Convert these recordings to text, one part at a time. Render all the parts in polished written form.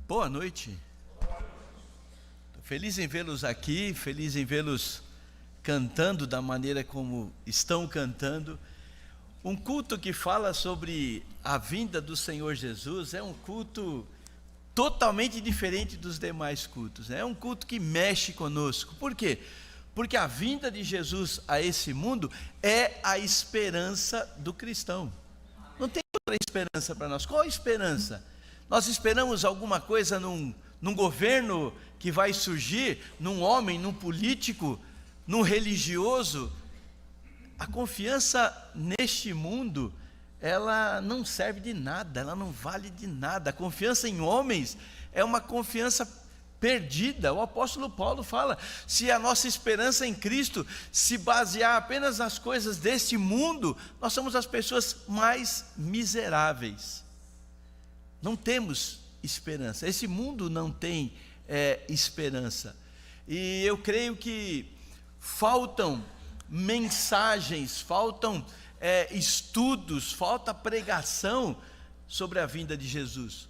Boa noite. Tô feliz em vê-los aqui, feliz em vê-los cantando da maneira como estão cantando. Um culto que fala sobre a vinda do Senhor Jesus é um culto totalmente diferente dos demais cultos. É um culto que mexe conosco. Por quê? Porque a vinda de Jesus a esse mundo é a esperança do cristão. Não tem outra esperança para nós. Qual a esperança? Nós esperamos alguma coisa num governo que vai surgir, num homem, num político, num religioso. A confiança neste mundo, ela não serve de nada, ela não vale de nada. A confiança em homens é uma confiança perdida. O apóstolo Paulo fala: se a nossa esperança em Cristo se basear apenas nas coisas deste mundo, nós somos as pessoas mais miseráveis. Não temos esperança. Esse mundo não tem esperança. E eu creio que faltam mensagens, faltam estudos, falta pregação sobre a vinda de Jesus.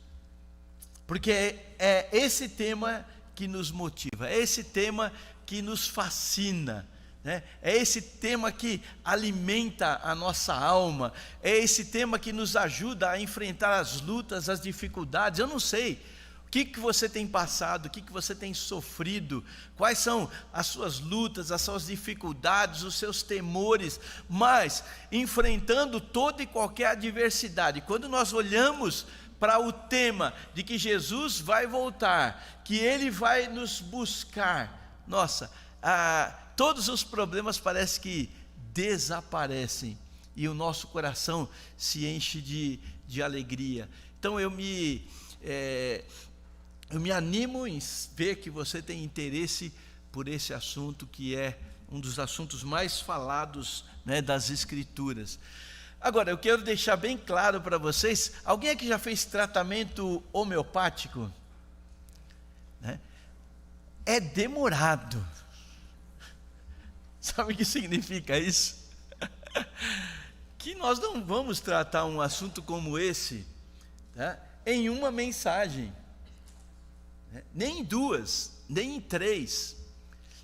Porque é esse tema que nos motiva, é esse tema que nos fascina, né? É esse tema que alimenta a nossa alma, é esse tema que nos ajuda a enfrentar as lutas, as dificuldades. Eu não sei o que você tem passado, o que você tem sofrido, quais são as suas lutas, as suas dificuldades, os seus temores, mas enfrentando toda e qualquer adversidade, quando nós olhamos para o tema de que Jesus vai voltar, que Ele vai nos buscar, nossa, todos os problemas parecem que desaparecem e o nosso coração se enche de alegria. Então eu me animo em ver que você tem interesse por esse assunto, que é um dos assuntos mais falados, né, das Escrituras. Agora, eu quero deixar bem claro para vocês: alguém aqui já fez tratamento homeopático? Né? É demorado. Sabe o que significa isso? Que nós não vamos tratar um assunto como esse, tá, em uma mensagem, né? Nem em duas, nem em três.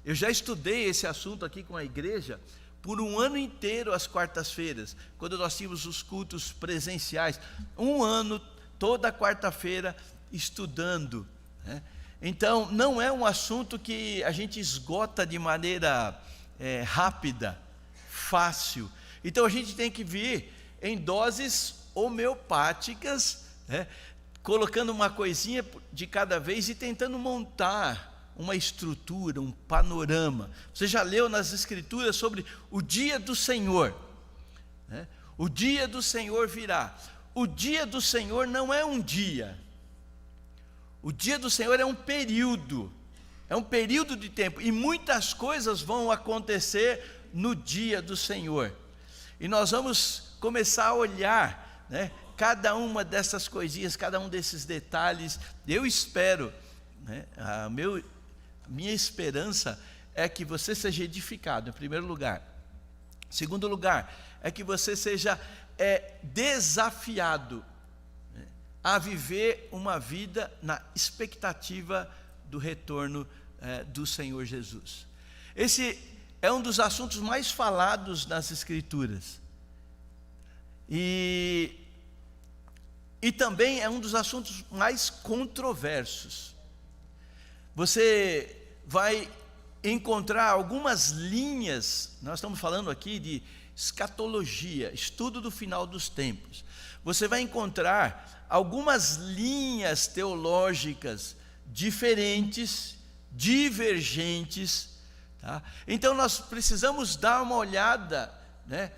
Eu já estudei esse assunto aqui com a igreja por um ano inteiro, às quartas-feiras, quando nós tínhamos os cultos presenciais. Um ano, toda quarta-feira, estudando, né? Então, não é um assunto que a gente esgota de maneira rápida, fácil. Então, a gente tem que vir em doses homeopáticas, né? Colocando uma coisinha de cada vez e tentando montar uma estrutura, um panorama. Você já leu nas Escrituras sobre o dia do Senhor, né? O dia do Senhor virá. O dia do Senhor não é um dia. O dia do Senhor é um período de tempo, e muitas coisas vão acontecer no dia do Senhor. E nós vamos começar a olhar, né, cada uma dessas coisinhas, cada um desses detalhes. Eu espero, né, minha esperança é que você seja edificado, em primeiro lugar. Em segundo lugar, é que você seja desafiado, né, a viver uma vida na expectativa do retorno do Senhor Jesus. Esse é um dos assuntos mais falados nas Escrituras. E também é um dos assuntos mais controversos. Você vai encontrar algumas linhas. Nós estamos falando aqui de escatologia, estudo do final dos tempos. Você vai encontrar algumas linhas teológicas diferentes, divergentes, tá? Então nós precisamos dar uma olhada, né,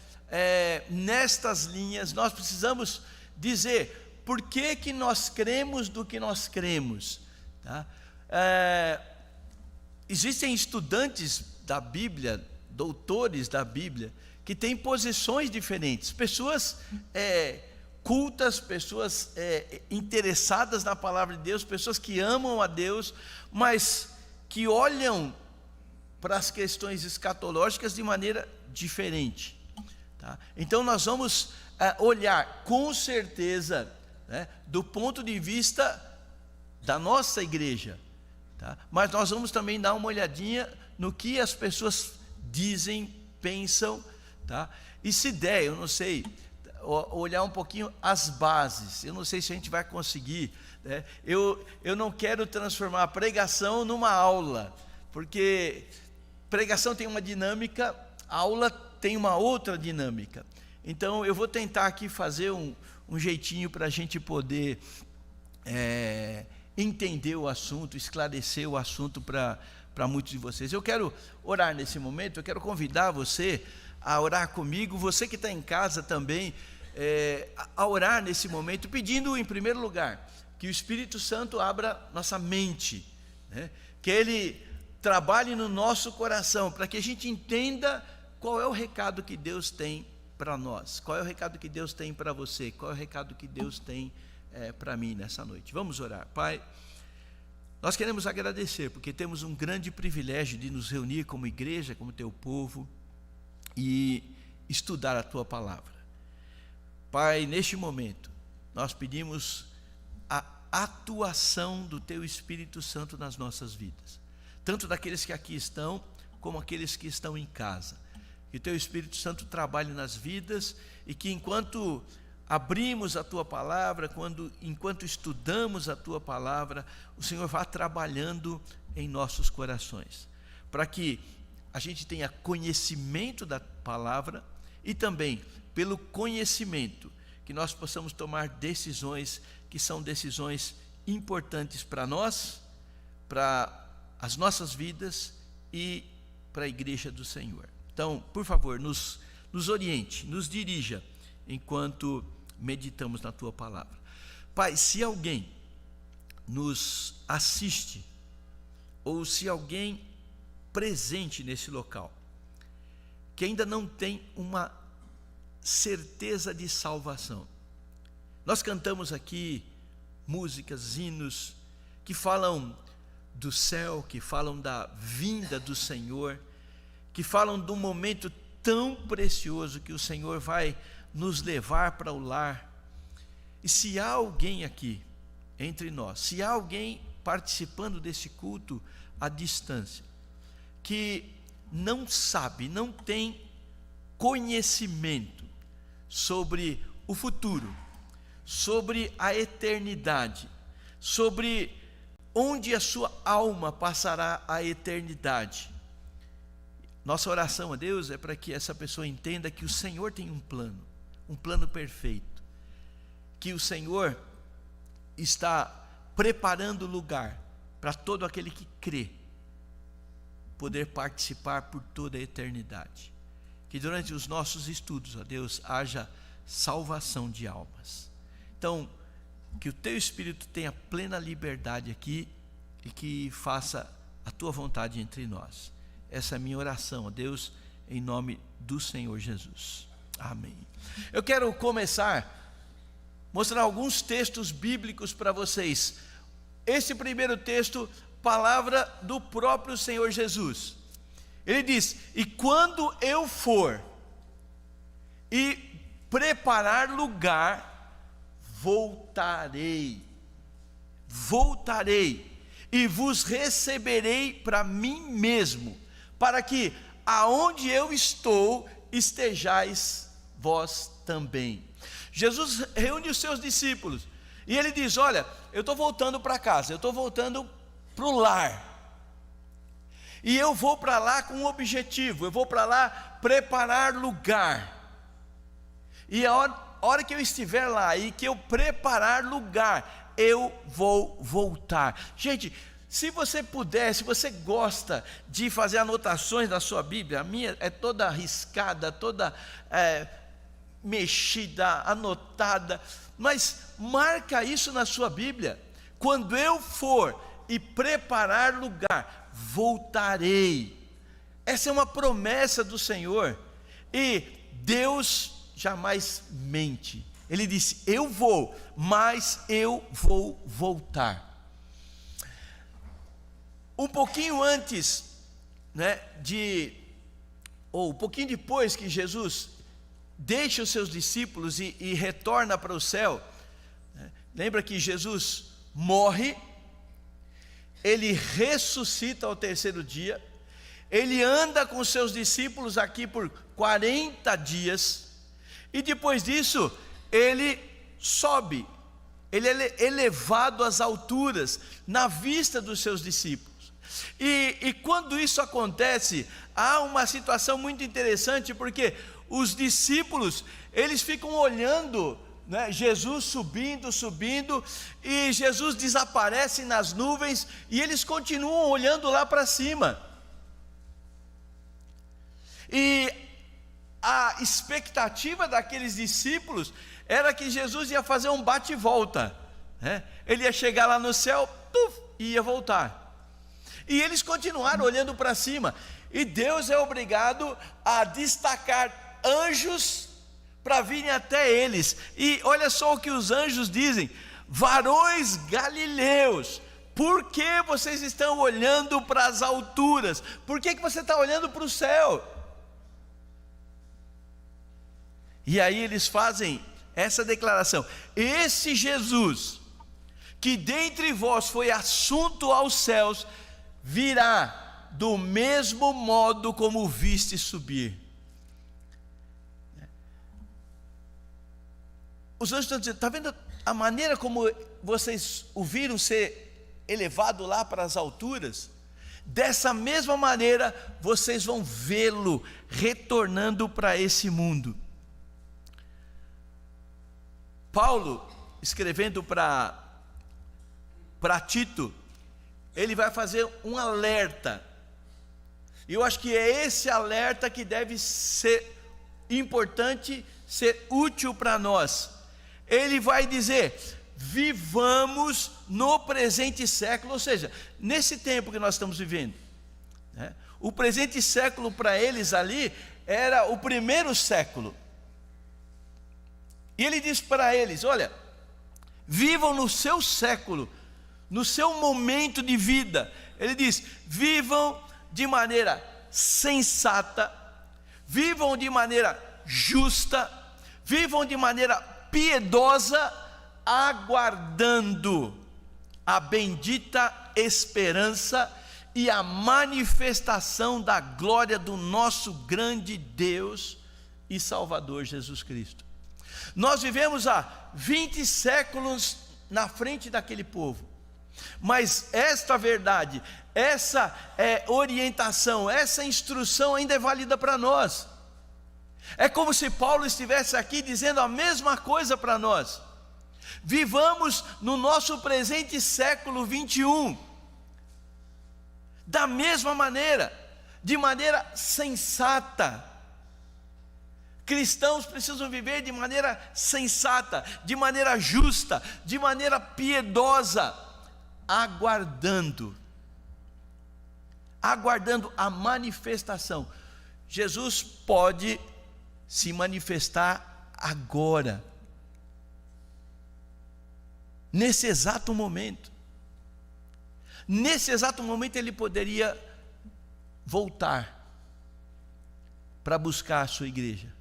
nestas linhas. Nós precisamos dizer por que nós cremos do que nós cremos, tá? Existem estudantes da Bíblia, doutores da Bíblia, que têm posições diferentes, pessoas cultas, pessoas interessadas na palavra de Deus, pessoas que amam a Deus, mas que olham para as questões escatológicas de maneira diferente, tá? Então nós vamos olhar com certeza, né, do ponto de vista da nossa igreja, tá? Mas nós vamos também dar uma olhadinha no que as pessoas dizem, pensam, tá? E se der, eu não sei, olhar um pouquinho as bases. Eu não sei se a gente vai conseguir, né? Eu não quero transformar a pregação numa aula, porque pregação tem uma dinâmica, aula tem uma outra dinâmica. Então eu vou tentar aqui fazer um jeitinho para a gente poder entender o assunto, esclarecer o assunto para muitos de vocês. Eu quero orar nesse momento, eu quero convidar você a orar comigo, você que está em casa também, a orar nesse momento, pedindo em primeiro lugar que o Espírito Santo abra nossa mente, né? Que Ele trabalhe no nosso coração, para que a gente entenda qual é o recado que Deus tem para nós, qual é o recado que Deus tem para você, qual é o recado que Deus tem para mim nessa noite. Vamos orar. Pai, nós queremos agradecer, porque temos um grande privilégio de nos reunir como igreja, como teu povo, e estudar a tua palavra. Pai, neste momento, nós pedimos a atuação do teu Espírito Santo nas nossas vidas, tanto daqueles que aqui estão, como aqueles que estão em casa. Que o teu Espírito Santo trabalhe nas vidas, e que enquanto abrimos a tua palavra, enquanto estudamos a tua palavra, o Senhor vá trabalhando em nossos corações, para que a gente tenha conhecimento da palavra, e também pelo conhecimento que nós possamos tomar decisões que são decisões importantes para nós, para as nossas vidas e para a igreja do Senhor. Então, por favor, nos oriente, nos dirija enquanto meditamos na tua palavra. Pai, se alguém nos assiste, ou se alguém presente nesse local, que ainda não tem uma certeza de salvação, nós cantamos aqui músicas, hinos, que falam do céu, que falam da vinda do Senhor, que falam de um momento tão precioso que o Senhor vai nos levar para o lar. E se há alguém aqui entre nós, se há alguém participando desse culto à distância, que não sabe, não tem conhecimento sobre o futuro, sobre a eternidade, sobre onde a sua alma passará a eternidade, nossa oração a Deus é para que essa pessoa entenda que o Senhor tem um plano perfeito, que o Senhor está preparando lugar para todo aquele que crê poder participar por toda a eternidade. Que durante os nossos estudos, ó Deus, haja salvação de almas. Então, que o teu Espírito tenha plena liberdade aqui e que faça a tua vontade entre nós. Essa é a minha oração, ó Deus, em nome do Senhor Jesus. Amém. Eu quero começar mostrar alguns textos bíblicos para vocês. Esse primeiro texto, palavra do próprio Senhor Jesus. Ele diz: e quando eu for e preparar lugar, voltarei e vos receberei para mim mesmo, para que aonde eu estou estejais vós também. Jesus reúne os seus discípulos e ele diz: olha, eu estou voltando para casa, eu estou voltando para o lar, e eu vou para lá com um objetivo, eu vou para lá preparar lugar, e a hora que eu estiver lá e que eu preparar lugar, eu vou voltar. Gente, se você puder, se você gosta de fazer anotações da sua Bíblia, a minha é toda riscada, toda mexida, anotada, mas marca isso na sua Bíblia: quando eu for e preparar lugar, voltarei. Essa é uma promessa do Senhor, e Deus jamais mente. Ele disse: eu vou, mas eu vou voltar. Um pouquinho antes, um pouquinho depois que Jesus deixa os seus discípulos e retorna para o céu, lembra que Jesus morre, ele ressuscita ao terceiro dia, ele anda com seus discípulos aqui por 40 dias, e depois disso, ele sobe, ele é elevado às alturas, na vista dos seus discípulos. E quando isso acontece, há uma situação muito interessante, porque os discípulos, eles ficam olhando, né, Jesus subindo, e Jesus desaparece nas nuvens, e eles continuam olhando lá para cima. E a expectativa daqueles discípulos era que Jesus ia fazer um bate e volta, né? Ele ia chegar lá no céu, e ia voltar. E eles continuaram olhando para cima, e Deus é obrigado a destacar anjos para virem até eles. E olha só o que os anjos dizem: varões galileus, por que vocês estão olhando para as alturas? Por que você está olhando para o céu? E aí eles fazem essa declaração: esse Jesus, que dentre vós foi assunto aos céus, virá do mesmo modo como o viste subir. Os anjos estão dizendo: está vendo a maneira como vocês o viram ser elevado lá para as alturas? Dessa mesma maneira vocês vão vê-lo retornando para esse mundo. Paulo, escrevendo para Tito, ele vai fazer um alerta, e eu acho que é esse alerta que deve ser importante, ser útil para nós. Ele vai dizer: vivamos no presente século, ou seja, nesse tempo que nós estamos vivendo, né? O presente século para eles ali era o primeiro século. E ele diz para eles: olha, vivam no seu século, no seu momento de vida. Ele diz: vivam de maneira sensata, vivam de maneira justa, vivam de maneira piedosa, aguardando a bendita esperança e a manifestação da glória do nosso grande Deus e Salvador Jesus Cristo. Nós vivemos há 20 séculos na frente daquele povo, mas esta verdade, essa orientação, essa instrução ainda é válida para nós. É como se Paulo estivesse aqui dizendo a mesma coisa para nós: vivamos no nosso presente século 21, da mesma maneira, de maneira sensata. Cristãos precisam viver de maneira sensata, de maneira justa, de maneira piedosa, aguardando a manifestação. Jesus pode se manifestar agora, nesse exato momento. Nesse exato momento ele poderia voltar para buscar a sua igreja.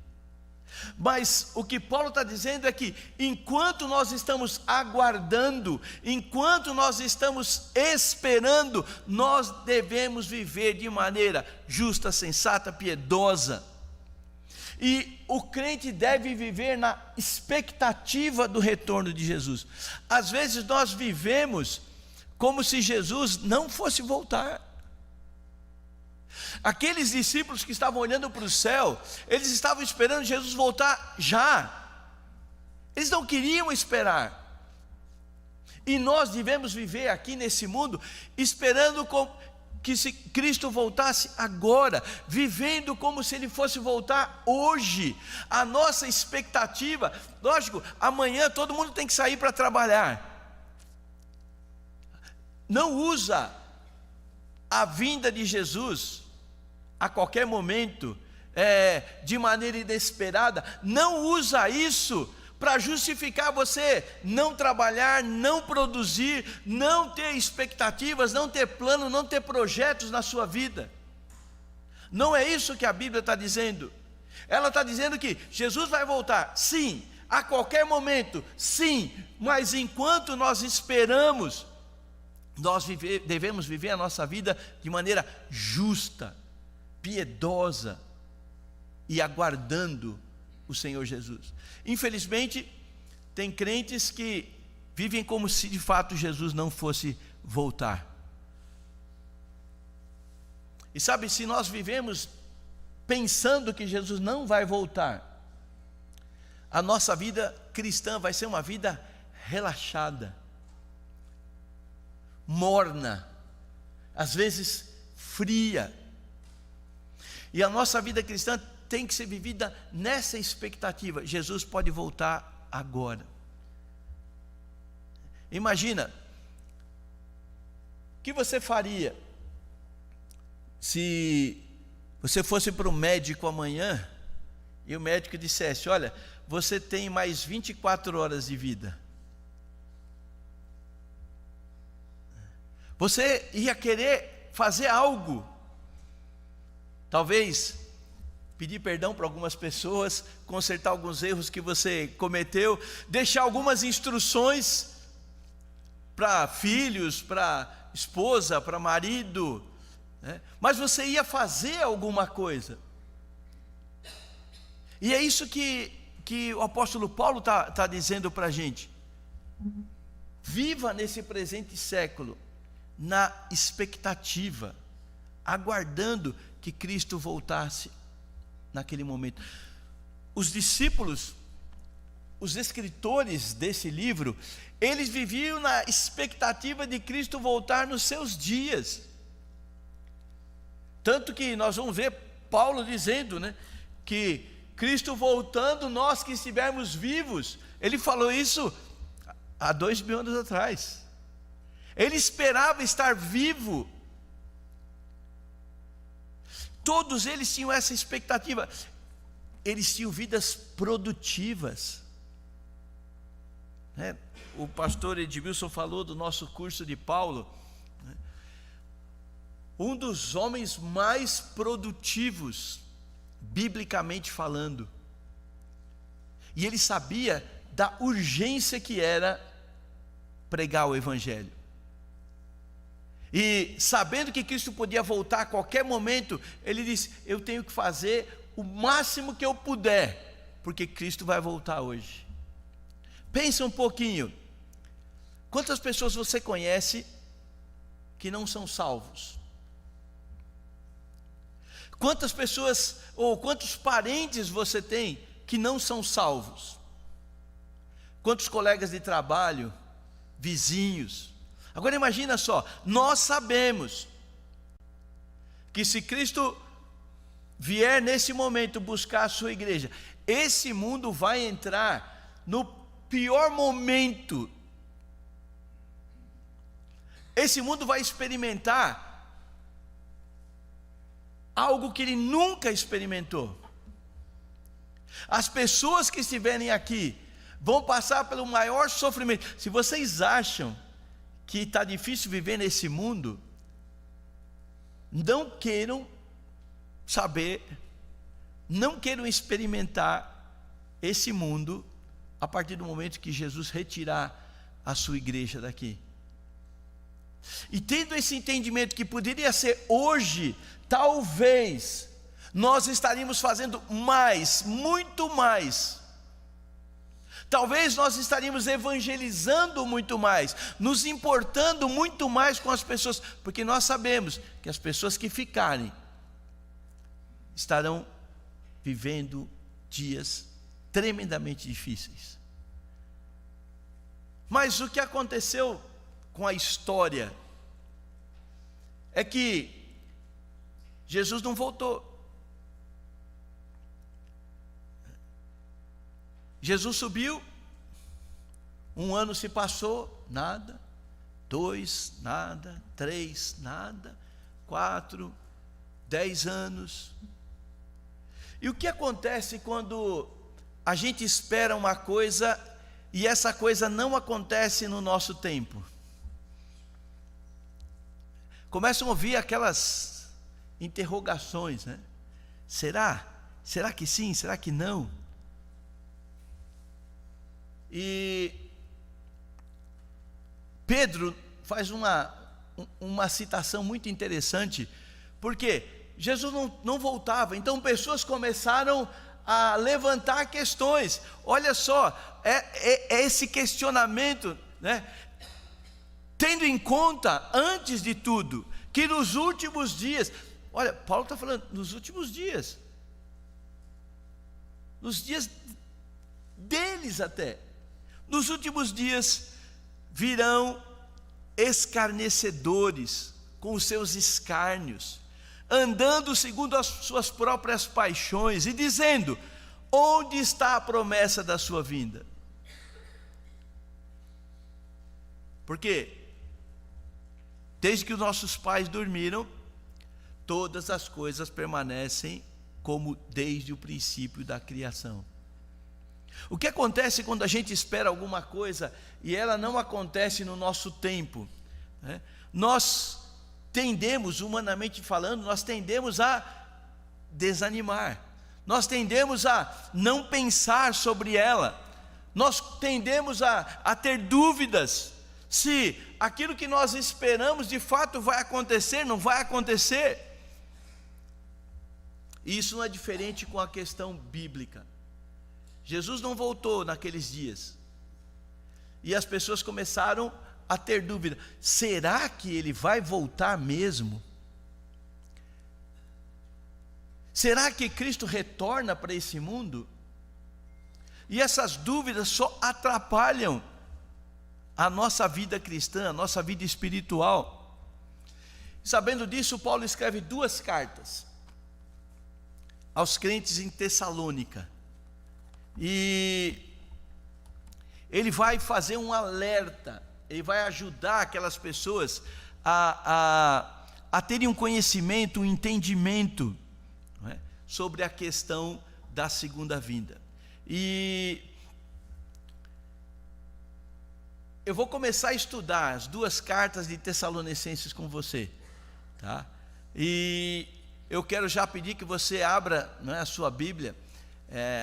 Mas o que Paulo está dizendo é que enquanto nós estamos aguardando, enquanto nós estamos esperando, nós devemos viver de maneira justa, sensata, piedosa. E o crente deve viver na expectativa do retorno de Jesus. Às vezes nós vivemos como se Jesus não fosse voltar. Aqueles discípulos que estavam olhando para o céu, eles estavam esperando Jesus voltar já. Eles não queriam esperar. E nós devemos viver aqui nesse mundo esperando que se Cristo voltasse agora, vivendo como se Ele fosse voltar hoje. A nossa expectativa, lógico, amanhã todo mundo tem que sair para trabalhar. Não usa a vinda de Jesus a qualquer momento, de maneira inesperada. Não usa isso para justificar você não trabalhar, não produzir, não ter expectativas, não ter plano, não ter projetos na sua vida. Não é isso que a Bíblia está dizendo. Ela está dizendo que Jesus vai voltar, sim, a qualquer momento, sim, mas enquanto nós esperamos, nós devemos viver a nossa vida de maneira justa, piedosa e aguardando o Senhor Jesus. Infelizmente, tem crentes que vivem como se de fato Jesus não fosse voltar. E sabe, se nós vivemos pensando que Jesus não vai voltar, a nossa vida cristã vai ser uma vida relaxada, morna, às vezes fria. E a nossa vida cristã tem que ser vivida nessa expectativa: Jesus pode voltar agora. Imagina, o que você faria se você fosse para o médico amanhã e o médico dissesse: olha, você tem mais 24 horas de vida? Você ia querer fazer algo, talvez pedir perdão para algumas pessoas, consertar alguns erros que você cometeu, deixar algumas instruções para filhos, para esposa, para marido, né? Mas você ia fazer alguma coisa. E é isso que o apóstolo Paulo está dizendo para a gente: viva nesse presente século na expectativa, aguardando que Cristo voltasse naquele momento. Os discípulos, os escritores desse livro, eles viviam na expectativa de Cristo voltar nos seus dias. Tanto que nós vamos ver Paulo dizendo, né, que Cristo voltando, nós que estivermos vivos. Ele falou isso há 2000 anos atrás. Ele esperava estar vivo. Todos eles tinham essa expectativa. Eles tinham vidas produtivas, né? O pastor Edmilson falou do nosso curso de Paulo, né? Um dos homens mais produtivos, biblicamente falando. E ele sabia da urgência que era pregar o Evangelho. E sabendo que Cristo podia voltar a qualquer momento, ele disse: eu tenho que fazer o máximo que eu puder, porque Cristo vai voltar hoje. Pensa um pouquinho, quantas pessoas você conhece que não são salvos? Quantas pessoas ou quantos parentes você tem que não são salvos? Quantos colegas de trabalho, vizinhos? Agora imagina só, nós sabemos que se Cristo vier nesse momento buscar a sua igreja, esse mundo vai entrar no pior momento. Esse mundo vai experimentar algo que ele nunca experimentou. As pessoas que estiverem aqui vão passar pelo maior sofrimento. Se vocês acham que está difícil viver nesse mundo, não queiram saber, não queiram experimentar esse mundo a partir do momento que Jesus retirar a sua igreja daqui. E tendo esse entendimento que poderia ser hoje, talvez nós estaríamos fazendo mais, muito mais. Talvez nós estaríamos evangelizando muito mais, nos importando muito mais com as pessoas, porque nós sabemos que as pessoas que ficarem estarão vivendo dias tremendamente difíceis. Mas o que aconteceu com a história é que Jesus não voltou. Jesus subiu, 1 ano se passou, nada, 2, nada, 3, nada, 4, 10 anos. E o que acontece quando a gente espera uma coisa e essa coisa não acontece no nosso tempo? Começam a ouvir aquelas interrogações, né? Será? Será que sim? Será que não? E Pedro faz uma uma citação muito interessante, porque Jesus não voltava, então pessoas começaram a levantar questões. Olha só, é esse questionamento, né? Tendo em conta, antes de tudo, que nos últimos dias, olha, Paulo está falando, nos últimos dias, nos dias deles até, nos últimos dias virão escarnecedores com os seus escárnios, andando segundo as suas próprias paixões e dizendo: onde está a promessa da sua vinda? Porque desde que os nossos pais dormiram, todas as coisas permanecem como desde o princípio da criação. O que acontece quando a gente espera alguma coisa e ela não acontece no nosso tempo, né? Nós tendemos, humanamente falando, nós tendemos a desanimar, nós tendemos a não pensar sobre ela, nós tendemos a ter dúvidas se aquilo que nós esperamos de fato vai acontecer, não vai acontecer. E isso não é diferente com a questão bíblica. Jesus não voltou naqueles dias, e as pessoas começaram a ter dúvida: será que ele vai voltar mesmo? Será que Cristo retorna para esse mundo? E essas dúvidas só atrapalham a nossa vida cristã, a nossa vida espiritual. Sabendo disso, Paulo escreve 2 cartas aos crentes em Tessalônica, e ele vai fazer um alerta, ele vai ajudar aquelas pessoas a terem um conhecimento, um entendimento, não é, sobre a questão da segunda vinda. E eu vou começar a estudar as 2 cartas de Tessalonicenses com você, tá? E eu quero já pedir que você abra, não é, a sua Bíblia,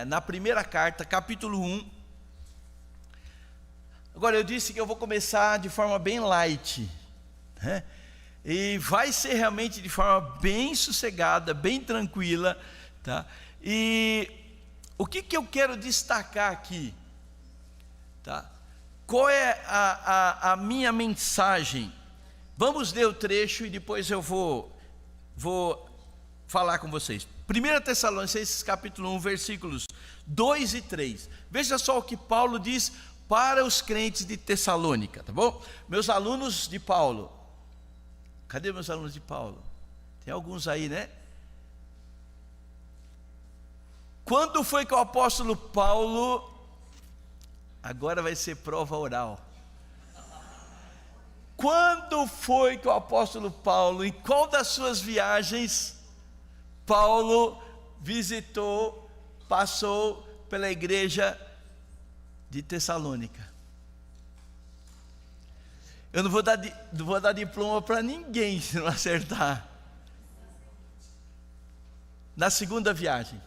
na primeira carta, capítulo 1. Agora, eu disse que eu vou começar de forma bem light, né? E vai ser realmente de forma bem sossegada, bem tranquila, tá? E o que eu quero destacar aqui, tá? Qual é a minha mensagem? Vamos ler o trecho e depois eu vou falar com vocês. 1 Tessalonicenses capítulo 1, versículos 2 e 3. Veja só o que Paulo diz para os crentes de Tessalônica, tá bom? Meus alunos de Paulo. Cadê meus alunos de Paulo? Tem alguns aí, né? Quando foi que o apóstolo Paulo... Agora vai ser prova oral. Quando foi que o apóstolo Paulo, em qual das suas viagens, Paulo visitou, passou pela igreja de Tessalônica? Eu não vou dar diploma para ninguém se não acertar. Na segunda viagem.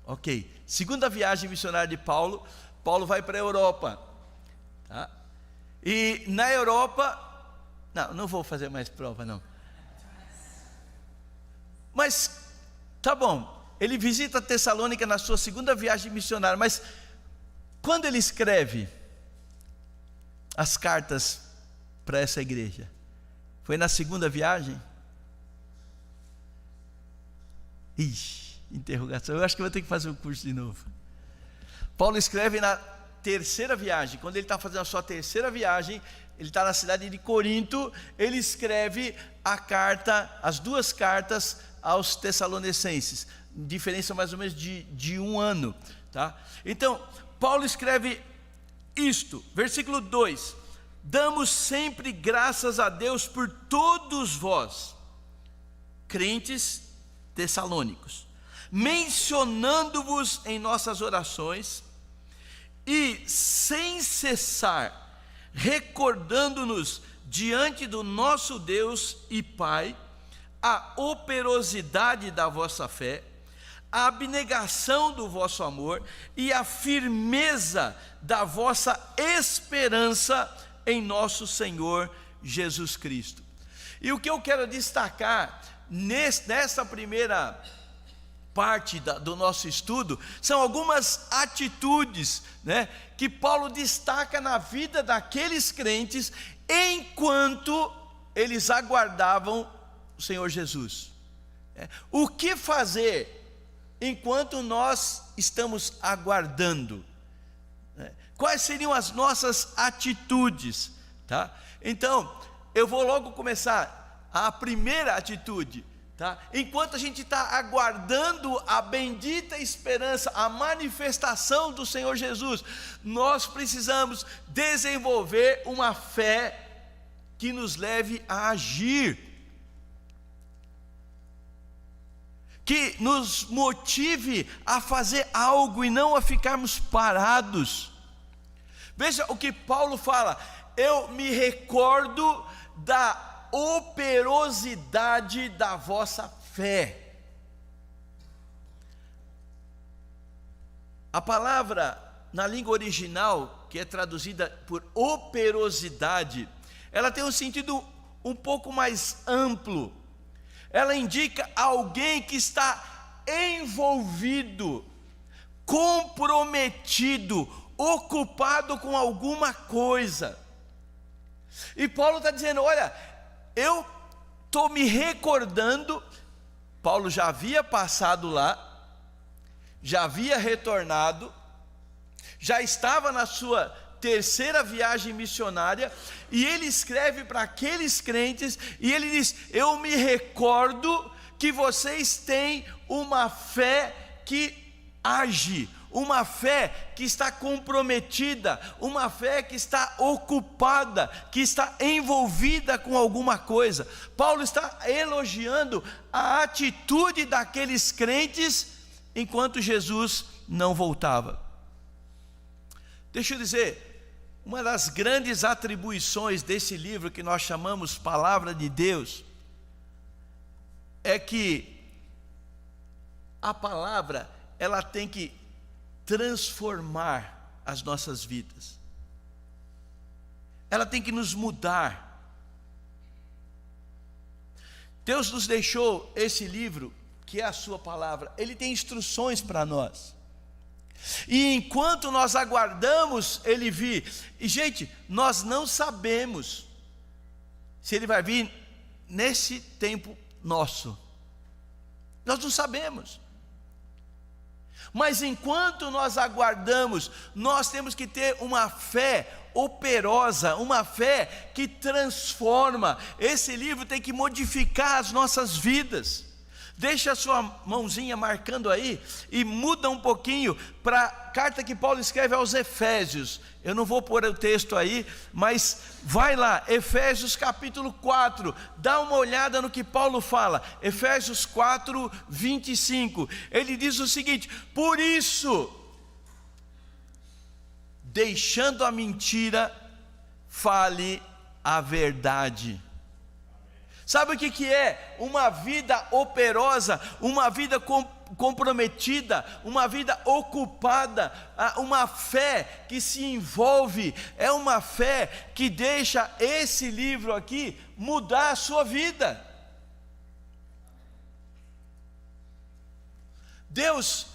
Ok. Segunda viagem missionária de Paulo. Paulo vai para a Europa, tá? E na Europa, não vou fazer mais prova não. Mas tá bom, ele visita Tessalônica na sua segunda viagem missionária, mas quando ele escreve as cartas para essa igreja? Foi na segunda viagem? Ixi, interrogação, eu acho que eu vou ter que fazer o curso de novo. Paulo escreve na terceira viagem. Quando ele está fazendo a sua terceira viagem, ele está na cidade de Corinto, ele escreve a carta, as 2 cartas aos Tessalonicenses, diferença mais ou menos de 1 ano, tá? Então, Paulo escreve isto, versículo 2: damos sempre graças a Deus por todos vós, crentes tessalônicos, mencionando-vos em nossas orações, e sem cessar recordando-nos diante do nosso Deus e Pai a operosidade da vossa fé, a abnegação do vosso amor e a firmeza da vossa esperança em nosso Senhor Jesus Cristo. E o que eu quero destacar nessa primeira parte do nosso estudo são algumas atitudes, né, que Paulo destaca na vida daqueles crentes enquanto eles aguardavam o Senhor Jesus. O que fazer enquanto nós estamos aguardando? Quais seriam as nossas atitudes? Tá? Então, eu vou logo começar a primeira atitude. Tá? Enquanto a gente está aguardando a bendita esperança, a manifestação do Senhor Jesus, nós precisamos desenvolver uma fé que nos leve a agir, que nos motive a fazer algo e não a ficarmos parados. Veja o que Paulo fala: eu me recordo da operosidade da vossa fé. A palavra na língua original, que é traduzida por operosidade, ela tem um sentido um pouco mais amplo. Ela indica alguém que está envolvido, comprometido, ocupado com alguma coisa. E Paulo está dizendo: olha, eu estou me recordando. Paulo já havia passado lá, já havia retornado, já estava na sua terceira viagem missionária, e ele escreve para aqueles crentes, e ele diz: eu me recordo que vocês têm uma fé que age, uma fé que está comprometida, uma fé que está ocupada, que está envolvida com alguma coisa. Paulo está elogiando a atitude daqueles crentes enquanto Jesus não voltava. Deixa eu dizer, uma das grandes atribuições desse livro que nós chamamos Palavra de Deus é que a palavra, ela tem que transformar as nossas vidas, ela tem que nos mudar. Deus nos deixou esse livro, que é a sua palavra, ele tem instruções para nós, e enquanto nós aguardamos ele vir, e gente, nós não sabemos se ele vai vir nesse tempo nosso, nós não sabemos. Mas enquanto nós aguardamos, nós temos que ter uma fé operosa, uma fé que transforma. Esse livro tem que modificar as nossas vidas. Deixa a sua mãozinha marcando aí e muda um pouquinho para a carta que Paulo escreve aos Efésios. Eu não vou pôr o texto aí, mas vai lá, Efésios capítulo 4, dá uma olhada no que Paulo fala. Efésios 4, 25, ele diz o seguinte: por isso, deixando a mentira, fale a verdade. Sabe o que é uma vida operosa, uma vida comprometida, uma vida ocupada, uma fé que se envolve, é uma fé que deixa esse livro aqui mudar a sua vida. Deus,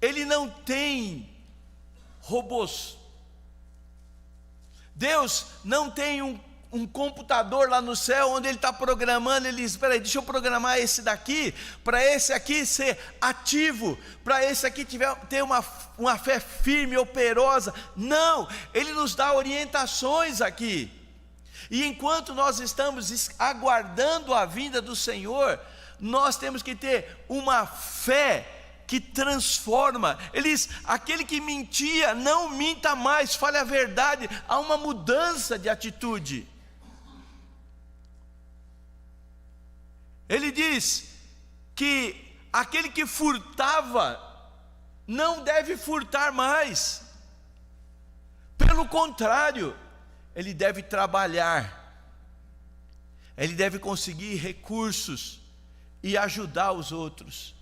ele não tem robôs. Deus não tem um computador lá no céu, onde ele está programando, ele diz: espera aí, deixa eu programar esse daqui, para esse aqui ser ativo, para esse aqui ter uma fé firme, operosa. Não, ele nos dá orientações aqui, e enquanto nós estamos aguardando a vinda do Senhor, nós temos que ter uma fé que transforma. Ele diz: aquele que mentia, não minta mais, fale a verdade. Há uma mudança de atitude. Ele diz que aquele que furtava não deve furtar mais. Pelo contrário, ele deve trabalhar, ele deve conseguir recursos e ajudar os outros.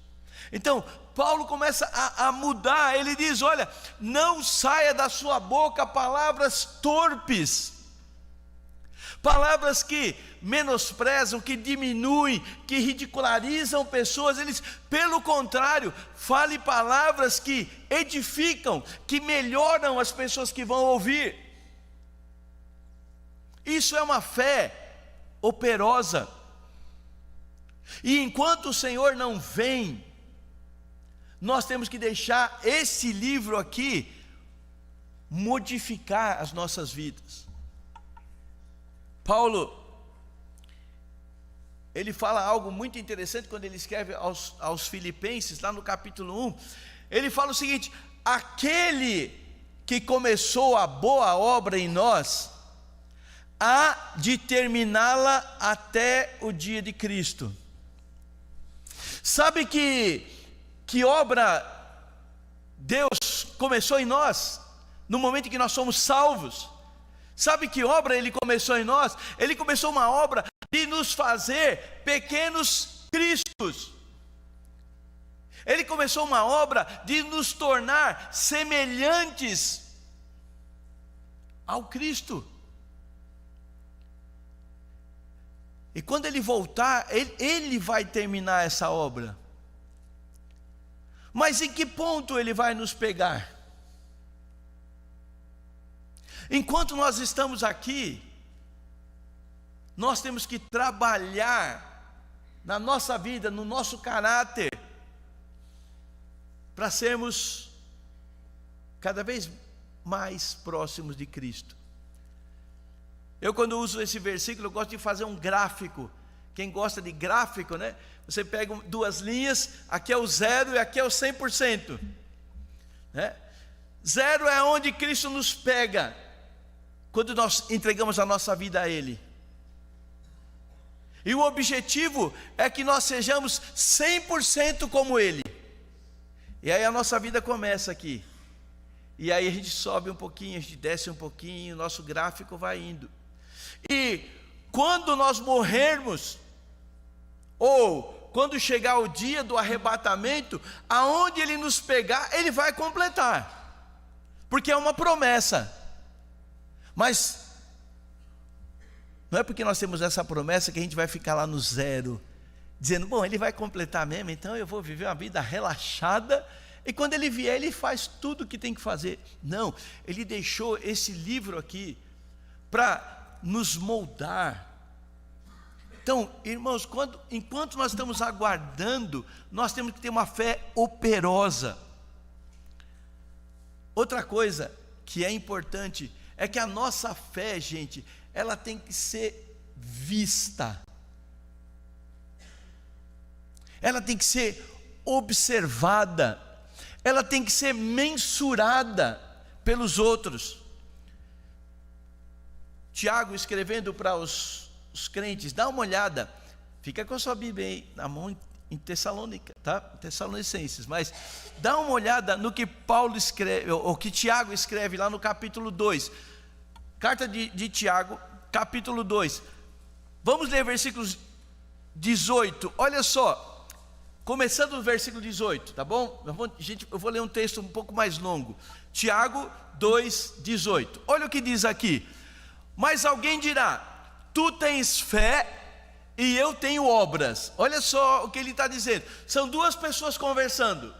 Então, Paulo começa a mudar. Ele diz: olha, não saia da sua boca palavras torpes, palavras que menosprezam, que diminuem, que ridicularizam pessoas. Pelo contrário, fale palavras que edificam, que melhoram as pessoas que vão ouvir. Isso é uma fé operosa. E enquanto o Senhor não vem, nós temos que deixar esse livro aqui modificar as nossas vidas. Paulo, ele fala algo muito interessante quando ele escreve aos Filipenses, lá no capítulo 1. Ele fala o seguinte: aquele que começou a boa obra em nós, há de terminá-la até o dia de Cristo. Sabe que obra Deus começou em nós, no momento em que nós somos salvos? Sabe que obra Ele começou em nós? Ele começou uma obra de nos fazer pequenos Cristos. Ele começou uma obra de nos tornar semelhantes ao Cristo. E quando Ele voltar, Ele vai terminar essa obra. Mas em que ponto Ele vai nos pegar? Enquanto nós estamos aqui, nós temos que trabalhar na nossa vida, no nosso caráter, para sermos cada vez mais próximos de Cristo. Eu, quando uso esse versículo, eu gosto de fazer um gráfico. Quem gosta de gráfico, né? Você pega duas linhas, aqui é o 0 e aqui é o 100%, né? 0 é onde Cristo nos pega, quando nós entregamos a nossa vida a Ele. E o objetivo é que nós sejamos 100% como Ele. E aí a nossa vida começa aqui. E aí a gente sobe um pouquinho, a gente desce um pouquinho, o nosso gráfico vai indo. E quando nós morrermos, ou quando chegar o dia do arrebatamento, aonde Ele nos pegar, Ele vai completar, porque é uma promessa. Mas não é porque nós temos essa promessa que a gente vai ficar lá no 0, dizendo, bom, Ele vai completar mesmo, então eu vou viver uma vida relaxada, e quando Ele vier, Ele faz tudo o que tem que fazer. Não, Ele deixou esse livro aqui para nos moldar. Então, irmãos, enquanto nós estamos aguardando, nós temos que ter uma fé operosa. Outra coisa que é importante é que a nossa fé, gente, ela tem que ser vista, ela tem que ser observada, ela tem que ser mensurada pelos outros. Tiago, escrevendo para os crentes, dá uma olhada, fica com a sua Bíblia aí na mão, em Tessalônica, tá? Tessalonicenses, mas dá uma olhada no que Paulo escreve, ou que Tiago escreve lá no capítulo 2, carta de Tiago, capítulo 2, vamos ler versículos 18, olha só, começando no versículo 18, tá bom? Eu vou ler um texto um pouco mais longo, Tiago 2, 18, olha o que diz aqui: mas alguém dirá, tu tens fé e eu tenho obras. Olha só o que ele está dizendo. São duas pessoas conversando.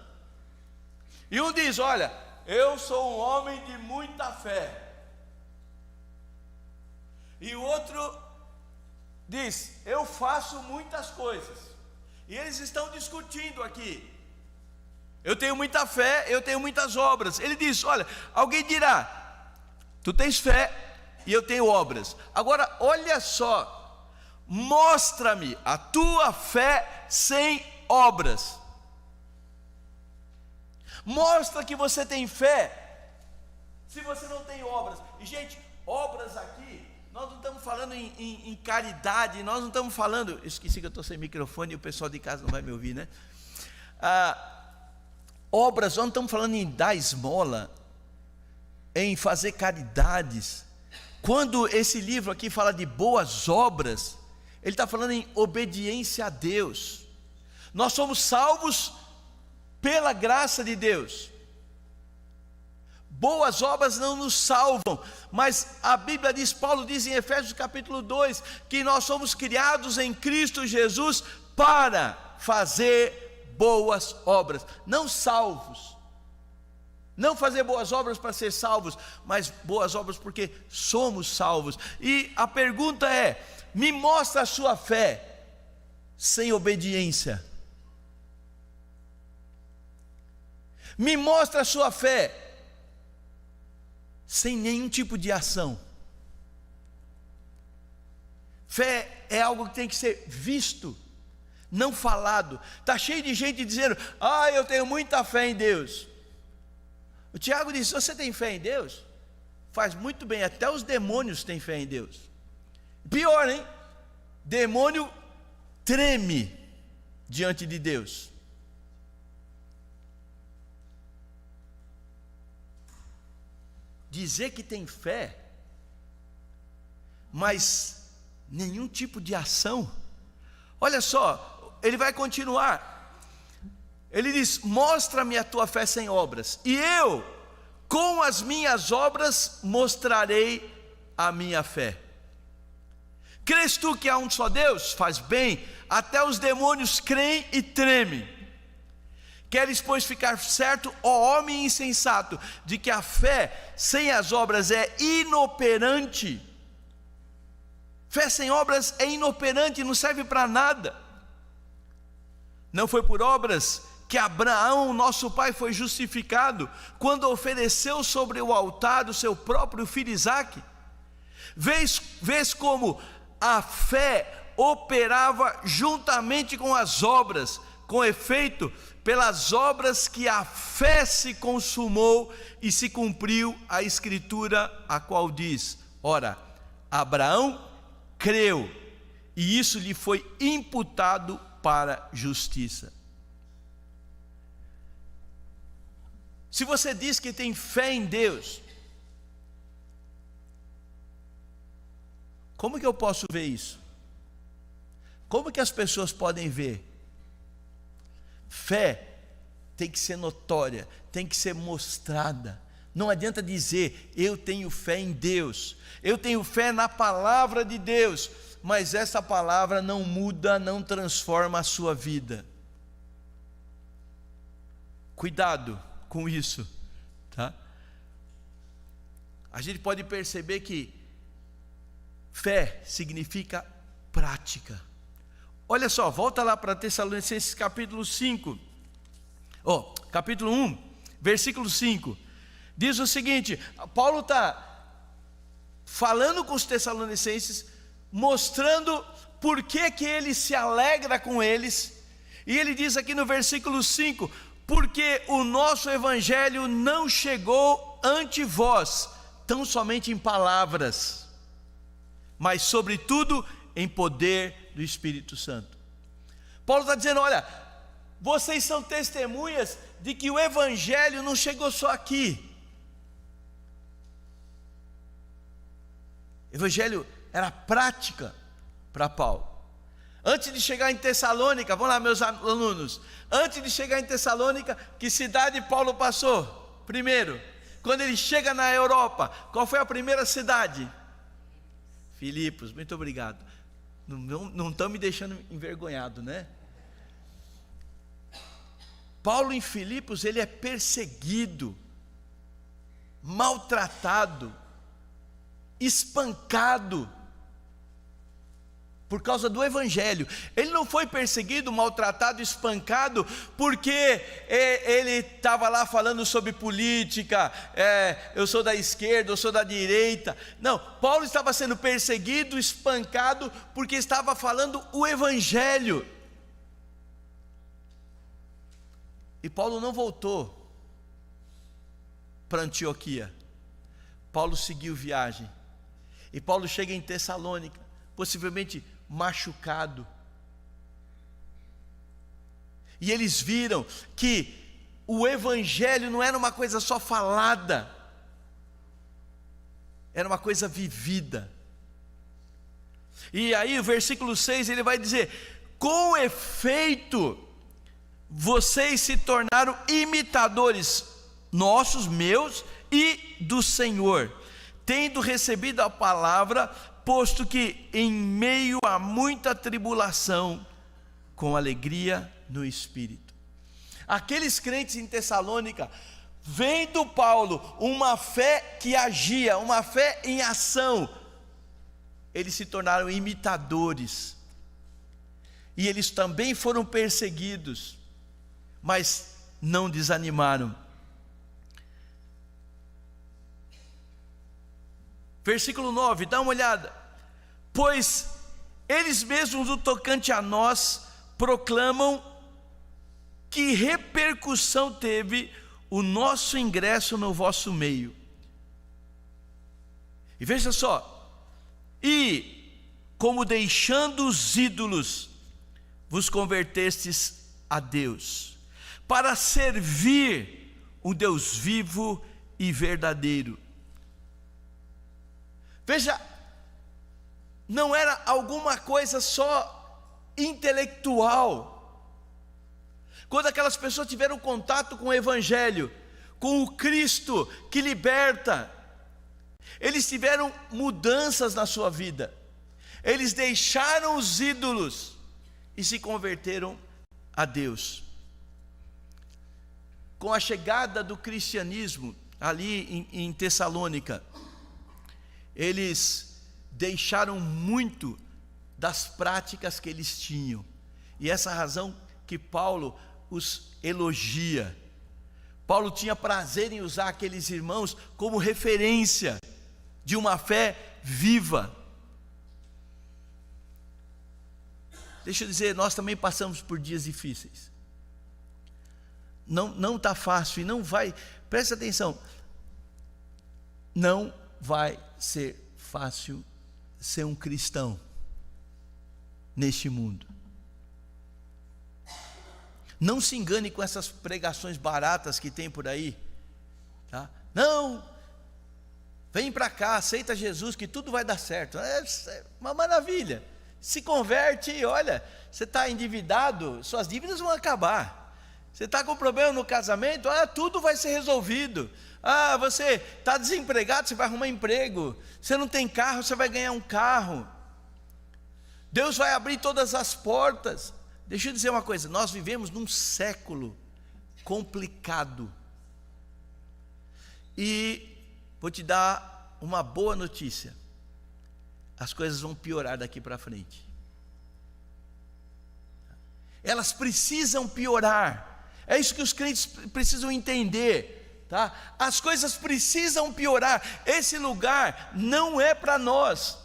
E um diz, olha, eu sou um homem de muita fé. E o outro diz, eu faço muitas coisas. E eles estão discutindo aqui. Eu tenho muita fé, eu tenho muitas obras. Ele diz, olha, alguém dirá, tu tens fé e eu tenho obras. Agora, olha só, mostra-me a tua fé sem obras. Mostra que você tem fé, se você não tem obras. E, gente, obras aqui, nós não estamos falando em caridade, nós não estamos falando, esqueci que eu estou sem microfone e o pessoal de casa não vai me ouvir, né? Obras, nós não estamos falando em dar esmola, em fazer caridades. Quando esse livro aqui fala de boas obras, ele está falando em obediência a Deus. Nós somos salvos pela graça de Deus. Boas obras não nos salvam, mas a Bíblia diz, Paulo diz em Efésios capítulo 2, que nós somos criados em Cristo Jesus para fazer boas obras, não salvos. Não fazer boas obras para ser salvos, mas boas obras porque somos salvos. E a pergunta é: me mostra a sua fé sem obediência. Me mostra a sua fé sem nenhum tipo de ação. Fé é algo que tem que ser visto, não falado. Está cheio de gente dizendo: eu tenho muita fé em Deus. O Tiago disse: você tem fé em Deus? Faz muito bem, até os demônios têm fé em Deus. Pior, hein? Demônio treme diante de Deus. Dizer que tem fé, mas nenhum tipo de ação. Olha só, ele vai continuar. Ele diz: mostra-me a tua fé sem obras, e eu, com as minhas obras, mostrarei a minha fé. Crês tu que há um só Deus? Faz bem, até os demônios creem e tremem. Queres, pois, ficar certo, ó homem insensato, de que a fé sem as obras é inoperante. Fé sem obras é inoperante, não serve para nada. Não foi por obras que Abraão, nosso pai, foi justificado quando ofereceu sobre o altar o seu próprio filho Isaque? Vês como a fé operava juntamente com as obras. Com efeito, pelas obras que a fé se consumou e se cumpriu a escritura, a qual diz: ora, Abraão creu, e isso lhe foi imputado para justiça. Se você diz que tem fé em Deus, como que eu posso ver isso? Como que as pessoas podem ver? Fé tem que ser notória, tem que ser mostrada. Não adianta dizer: eu tenho fé em Deus, eu tenho fé na palavra de Deus, mas essa palavra não muda, não transforma a sua vida. Cuidado com isso, tá? A gente pode perceber que fé significa prática. Olha só, volta lá para Tessalonicenses capítulo 5, capítulo 1, versículo 5, diz o seguinte: Paulo está falando com os Tessalonicenses, mostrando por que ele se alegra com eles, e ele diz aqui no versículo 5: porque o nosso evangelho não chegou ante vós, tão somente em palavras, mas sobretudo em poder do Espírito Santo. Paulo está dizendo: olha, vocês são testemunhas de que o evangelho não chegou só aqui. O evangelho era prática para Paulo. Antes de chegar em Tessalônica, vamos lá, meus alunos, antes de chegar em Tessalônica, que cidade Paulo passou? Primeiro, quando ele chega na Europa, qual foi a primeira cidade? Filipos. Muito obrigado. Não estão me deixando envergonhado, né? Paulo em Filipos, ele é perseguido, maltratado, espancado, por causa do evangelho. Ele não foi perseguido, maltratado, espancado, porque ele estava lá falando sobre política, eu sou da esquerda, eu sou da direita. Não, Paulo estava sendo perseguido, espancado, porque estava falando o evangelho. E Paulo não voltou para Antioquia. Paulo seguiu viagem. E Paulo chega em Tessalônica, possivelmente machucado. E eles viram que o evangelho não era uma coisa só falada, era uma coisa vivida. E aí o versículo 6 ele vai dizer: com efeito, vocês se tornaram imitadores nossos, meus e do Senhor, tendo recebido a palavra, posto que em meio a muita tribulação, com alegria no Espírito. Aqueles crentes em Tessalônica, vendo Paulo, uma fé que agia, uma fé em ação, eles se tornaram imitadores, e eles também foram perseguidos, mas não desanimaram. Versículo 9, dá uma olhada. Pois eles mesmos, no tocante a nós, proclamam que repercussão teve o nosso ingresso no vosso meio. E veja só, e como deixando os ídolos, vos convertestes a Deus, para servir o Deus vivo e verdadeiro. Veja, não era alguma coisa só intelectual. Quando aquelas pessoas tiveram contato com o Evangelho, com o Cristo que liberta, eles tiveram mudanças na sua vida. Eles deixaram os ídolos e se converteram a Deus. Com a chegada do cristianismo ali em Tessalônica, eles deixaram muito das práticas que eles tinham, e essa razão que Paulo os elogia. Paulo tinha prazer em usar aqueles irmãos como referência de uma fé viva. Deixa eu dizer, nós também passamos por dias difíceis. Não está fácil, e não vai, presta atenção, não vai ser fácil ser um cristão neste mundo. Não se engane com essas pregações baratas que tem por aí, tá? Não, vem para cá, aceita Jesus que tudo vai dar certo. É uma maravilha, se converte e olha, você está endividado, suas dívidas vão acabar. Você está com problema no casamento, tudo vai ser resolvido. Você está desempregado, você vai arrumar emprego. Você não tem carro, você vai ganhar um carro. Deus vai abrir todas as portas. Deixa eu dizer uma coisa, nós vivemos num século complicado. E vou te dar uma boa notícia: as coisas vão piorar daqui para frente. Elas precisam piorar. É isso que os crentes precisam entender, tá? As coisas precisam piorar. Esse lugar não é para nós.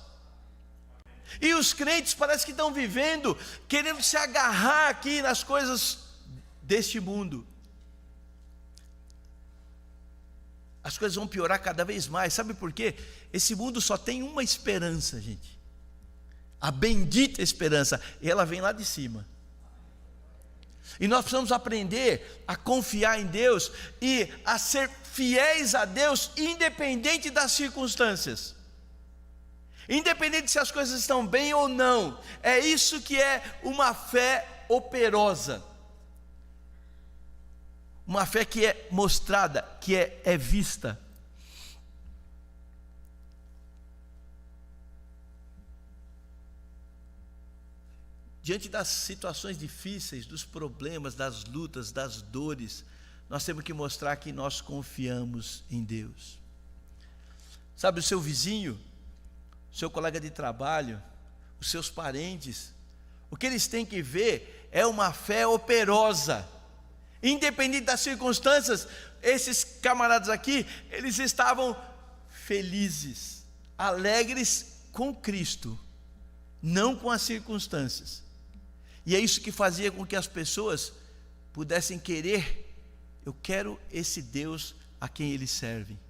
E os crentes parece que estão vivendo, querendo se agarrar aqui nas coisas deste mundo. As coisas vão piorar cada vez mais. Sabe por quê? Esse mundo só tem uma esperança, gente. A bendita esperança. E ela vem lá de cima. E nós precisamos aprender a confiar em Deus e a ser fiéis a Deus, independente das circunstâncias, independente se as coisas estão bem ou não. É isso que é uma fé operosa, uma fé que é mostrada, que é vista. Diante das situações difíceis, dos problemas, das lutas, das dores, nós temos que mostrar que nós confiamos em Deus. Sabe, o seu vizinho, o seu colega de trabalho, os seus parentes, o que eles têm que ver é uma fé operosa, independente das circunstâncias. Esses camaradas aqui, eles estavam felizes, alegres com Cristo, não com as circunstâncias. E é isso que fazia com que as pessoas pudessem querer, eu quero esse Deus a quem eles servem.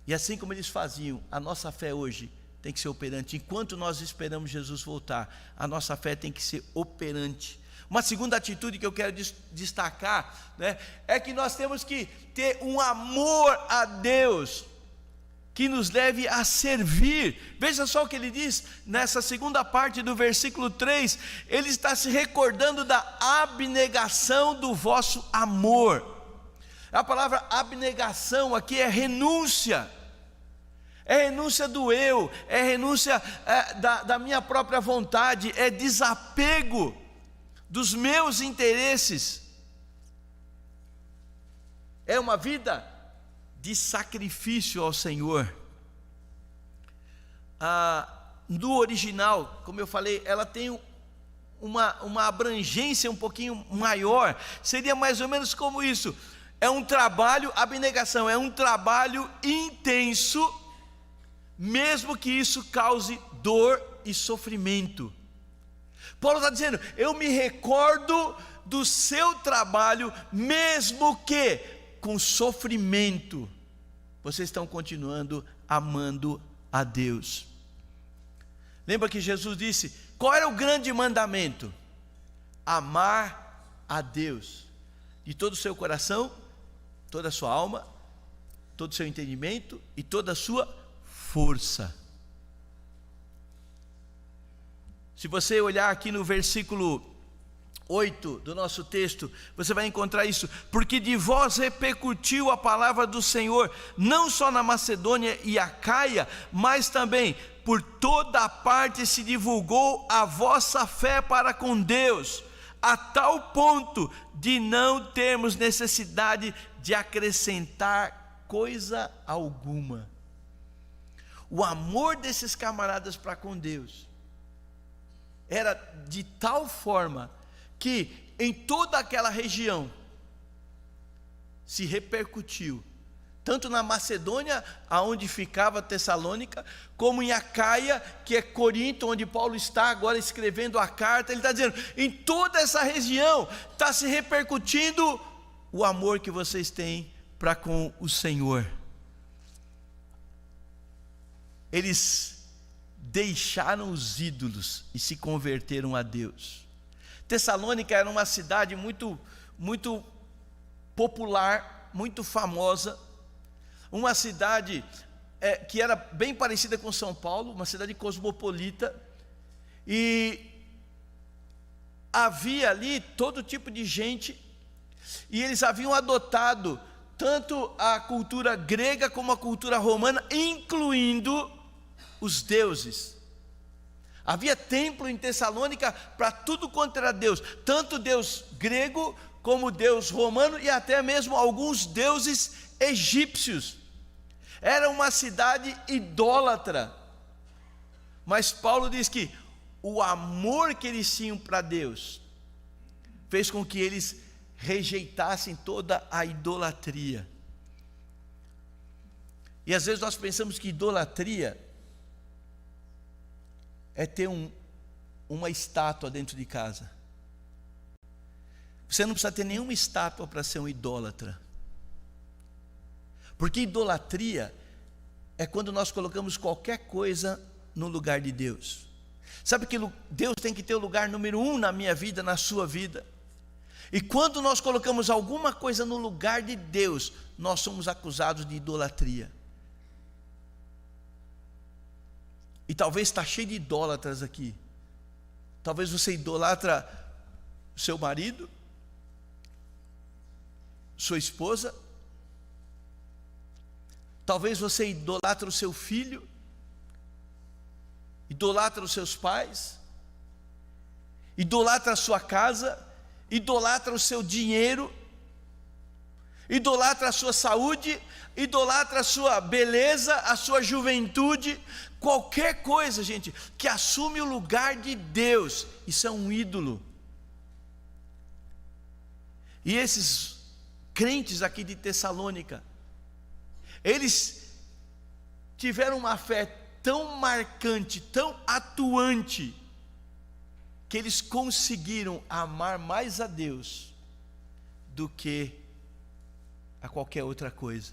E assim como eles faziam, a nossa fé hoje tem que ser operante. Enquanto nós esperamos Jesus voltar, a nossa fé tem que ser operante. Uma segunda atitude que eu quero destacar, né, é que nós temos que ter um amor a Deus, que nos leve a servir. Veja só o que ele diz nessa segunda parte do versículo 3, ele está se recordando da abnegação do vosso amor. A palavra abnegação aqui é renúncia. É renúncia do eu, é renúncia da minha própria vontade, é desapego dos meus interesses. É uma vida de sacrifício ao Senhor. No original, como eu falei, ela tem uma abrangência um pouquinho maior. Seria mais ou menos como isso. É um trabalho, abnegação, é um trabalho intenso, mesmo que isso cause dor e sofrimento. Paulo está dizendo: eu me recordo do seu trabalho, mesmo que com sofrimento, vocês estão continuando amando a Deus. Lembra que Jesus disse: qual era o grande mandamento? Amar a Deus de todo o seu coração, toda a sua alma, todo o seu entendimento e toda a sua força. Se você olhar aqui no versículo 8 do nosso texto, você vai encontrar isso: porque de vós repercutiu a palavra do Senhor, não só na Macedônia e Acaia, mas também por toda a parte se divulgou a vossa fé para com Deus, a tal ponto de não termos necessidade de acrescentar coisa alguma. O amor desses camaradas para com Deus era de tal forma que em toda aquela região se repercutiu, tanto na Macedônia, aonde ficava Tessalônica, como em Acaia, que é Corinto, onde Paulo está agora escrevendo a carta. Ele está dizendo: em toda essa região está se repercutindo o amor que vocês têm para com o Senhor. Eles deixaram os ídolos e se converteram a Deus. Tessalônica era uma cidade muito popular, muito famosa, uma cidade que era bem parecida com São Paulo, uma cidade cosmopolita, e havia ali todo tipo de gente, e eles haviam adotado tanto a cultura grega como a cultura romana, incluindo os deuses. Havia templo em Tessalônica para tudo quanto era Deus, tanto Deus grego como Deus romano e até mesmo alguns deuses egípcios. Era uma cidade idólatra, mas Paulo diz que o amor que eles tinham para Deus fez com que eles rejeitassem toda a idolatria. E às vezes nós pensamos que idolatria é ter uma estátua dentro de casa. Você não precisa ter nenhuma estátua para ser um idólatra, porque idolatria é quando nós colocamos qualquer coisa no lugar de Deus. Sabe que Deus tem que ter o lugar número 1 na minha vida, na sua vida. E quando nós colocamos alguma coisa no lugar de Deus, nós somos acusados de idolatria. E talvez está cheio de idólatras aqui. Talvez você idolatra seu marido, sua esposa. Talvez você idolatra o seu filho, idolatra os seus pais, idolatra a sua casa, idolatra o seu dinheiro, idolatra a sua saúde, idolatra a sua beleza, a sua juventude, qualquer coisa, gente, que assume o lugar de Deus, isso é um ídolo. E esses crentes aqui de Tessalônica, eles tiveram uma fé tão marcante, tão atuante, que eles conseguiram amar mais a Deus do que a qualquer outra coisa.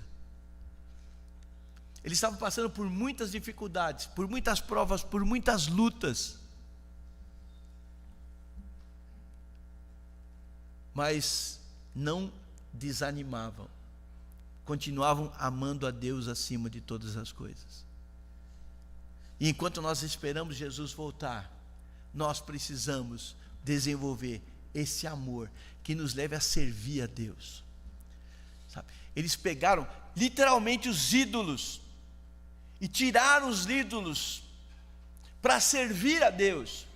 Eles estavam passando por muitas dificuldades, por muitas provas, por muitas lutas, mas não desanimavam, continuavam amando a Deus acima de todas as coisas. E enquanto nós esperamos Jesus voltar, nós precisamos desenvolver esse amor que nos leve a servir a Deus. sabe? Eles pegaram literalmente os ídolos e tiraram os ídolos para servir a Deus.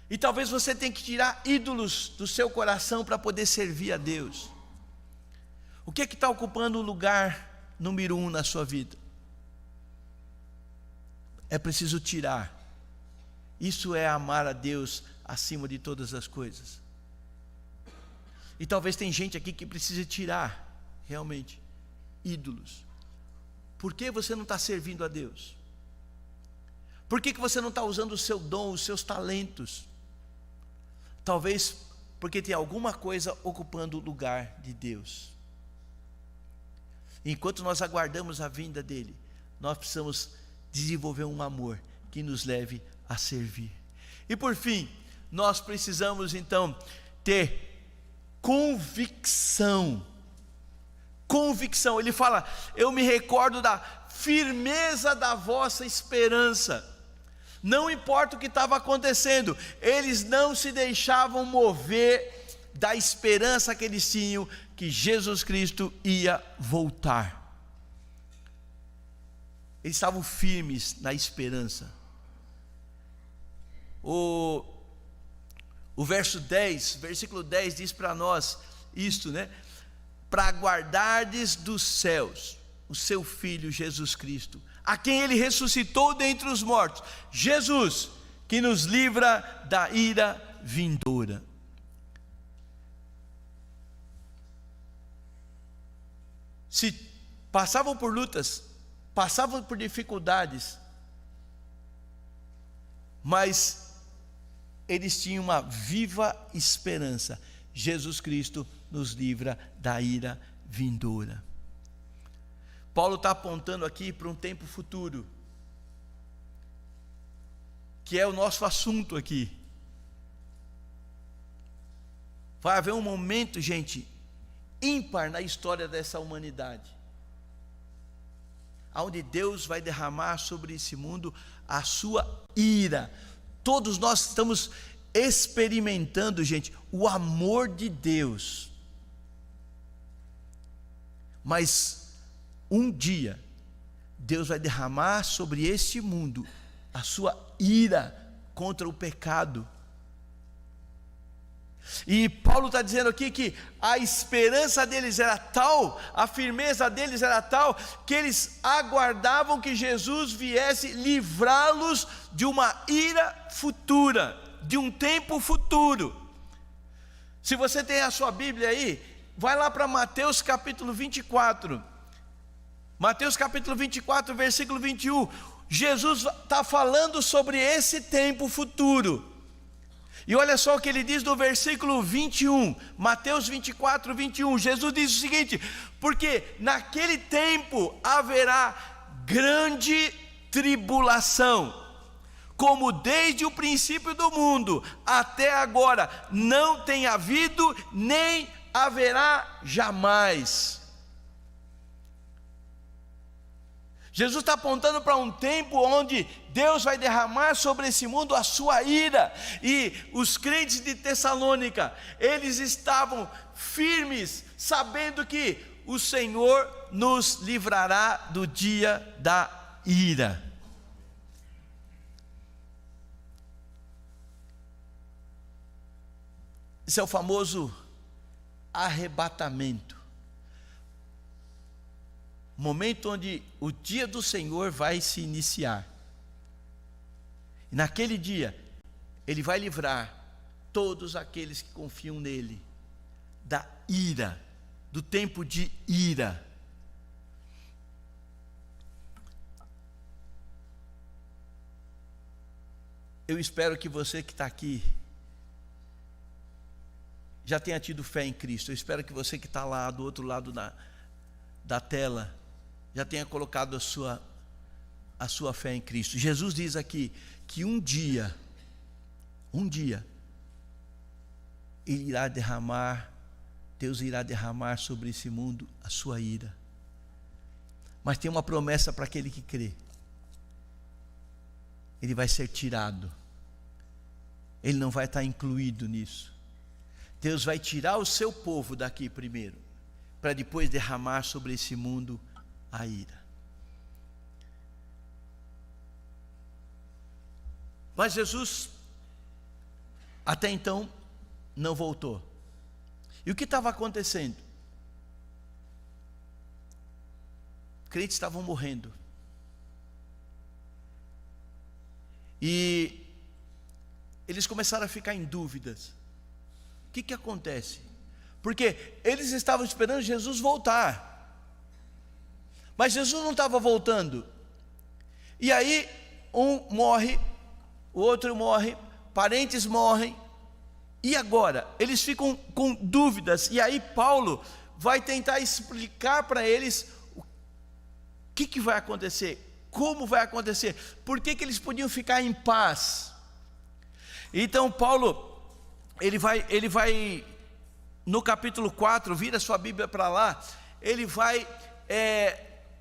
E talvez você tenha que tirar ídolos do seu coração para poder servir a Deus. O que está ocupando o lugar número 1 na sua vida? É preciso tirar. Isso é amar a Deus acima de todas as coisas. E talvez tem gente aqui que precise tirar, realmente, ídolos. Por que você não está servindo a Deus? Por que você não está usando o seu dom, os seus talentos? Talvez porque tem alguma coisa ocupando o lugar de Deus. Enquanto nós aguardamos a vinda dEle, nós precisamos desenvolver um amor que nos leve a servir. E por fim, nós precisamos então ter convicção. Convicção, ele fala: eu me recordo da firmeza da vossa esperança. Não importa o que estava acontecendo, eles não se deixavam mover da esperança que eles tinham, que Jesus Cristo ia voltar. Eles estavam firmes na esperança. O versículo 10 diz para nós isto, né? Para aguardardes dos céus o seu Filho Jesus Cristo, a quem Ele ressuscitou dentre os mortos, Jesus, que nos livra da ira vindoura. Se passavam por lutas, passavam por dificuldades, mas eles tinham uma viva esperança: Jesus Cristo nos livra da ira vindoura. Paulo está apontando aqui para um tempo futuro, que é o nosso assunto aqui. Vai haver um momento, gente, ímpar na história dessa humanidade, onde Deus vai derramar sobre esse mundo a sua ira. Todos nós estamos experimentando, gente, o amor de Deus. Mas um dia Deus vai derramar sobre este mundo a sua ira contra o pecado. E Paulo está dizendo aqui que a esperança deles era tal, a firmeza deles era tal, que eles aguardavam que Jesus viesse livrá-los de uma ira futura, de um tempo futuro. Se você tem a sua Bíblia aí, vai lá para Mateus capítulo 24. Mateus capítulo 24, versículo 21. Jesus está falando sobre esse tempo futuro. E olha só o que ele diz no versículo 21, Mateus 24, 21, Jesus diz o seguinte: porque naquele tempo haverá grande tribulação, como desde o princípio do mundo até agora não tem havido, nem haverá jamais. Jesus está apontando para um tempo onde Deus vai derramar sobre esse mundo a sua ira. E os crentes de Tessalônica, eles estavam firmes, sabendo que o Senhor nos livrará do dia da ira. Esse é o famoso arrebatamento. Momento onde o dia do Senhor vai se iniciar. E naquele dia, Ele vai livrar todos aqueles que confiam nele da ira, do tempo de ira. Eu espero que você que está aqui já tenha tido fé em Cristo. Eu espero que você que está lá do outro lado da tela já tenha colocado a sua fé em Cristo. Jesus diz aqui que um dia, Ele irá derramar, Deus irá derramar sobre esse mundo a sua ira. Mas tem uma promessa para aquele que crê: ele vai ser tirado, ele não vai estar incluído nisso. Deus vai tirar o seu povo daqui primeiro, para depois derramar sobre esse mundo a ira. Mas Jesus, até então, não voltou. E o que estava acontecendo? Crentes estavam morrendo. E eles começaram a ficar em dúvidas. O que acontece? Porque eles estavam esperando Jesus voltar. Mas Jesus não estava voltando. E aí, um morre, o outro morre, parentes morrem. E agora? Eles ficam com dúvidas. E aí Paulo vai tentar explicar para eles o que vai acontecer. Como vai acontecer? Por que eles podiam ficar em paz? Então Paulo, ele vai no capítulo 4, vira sua Bíblia para lá, ele vai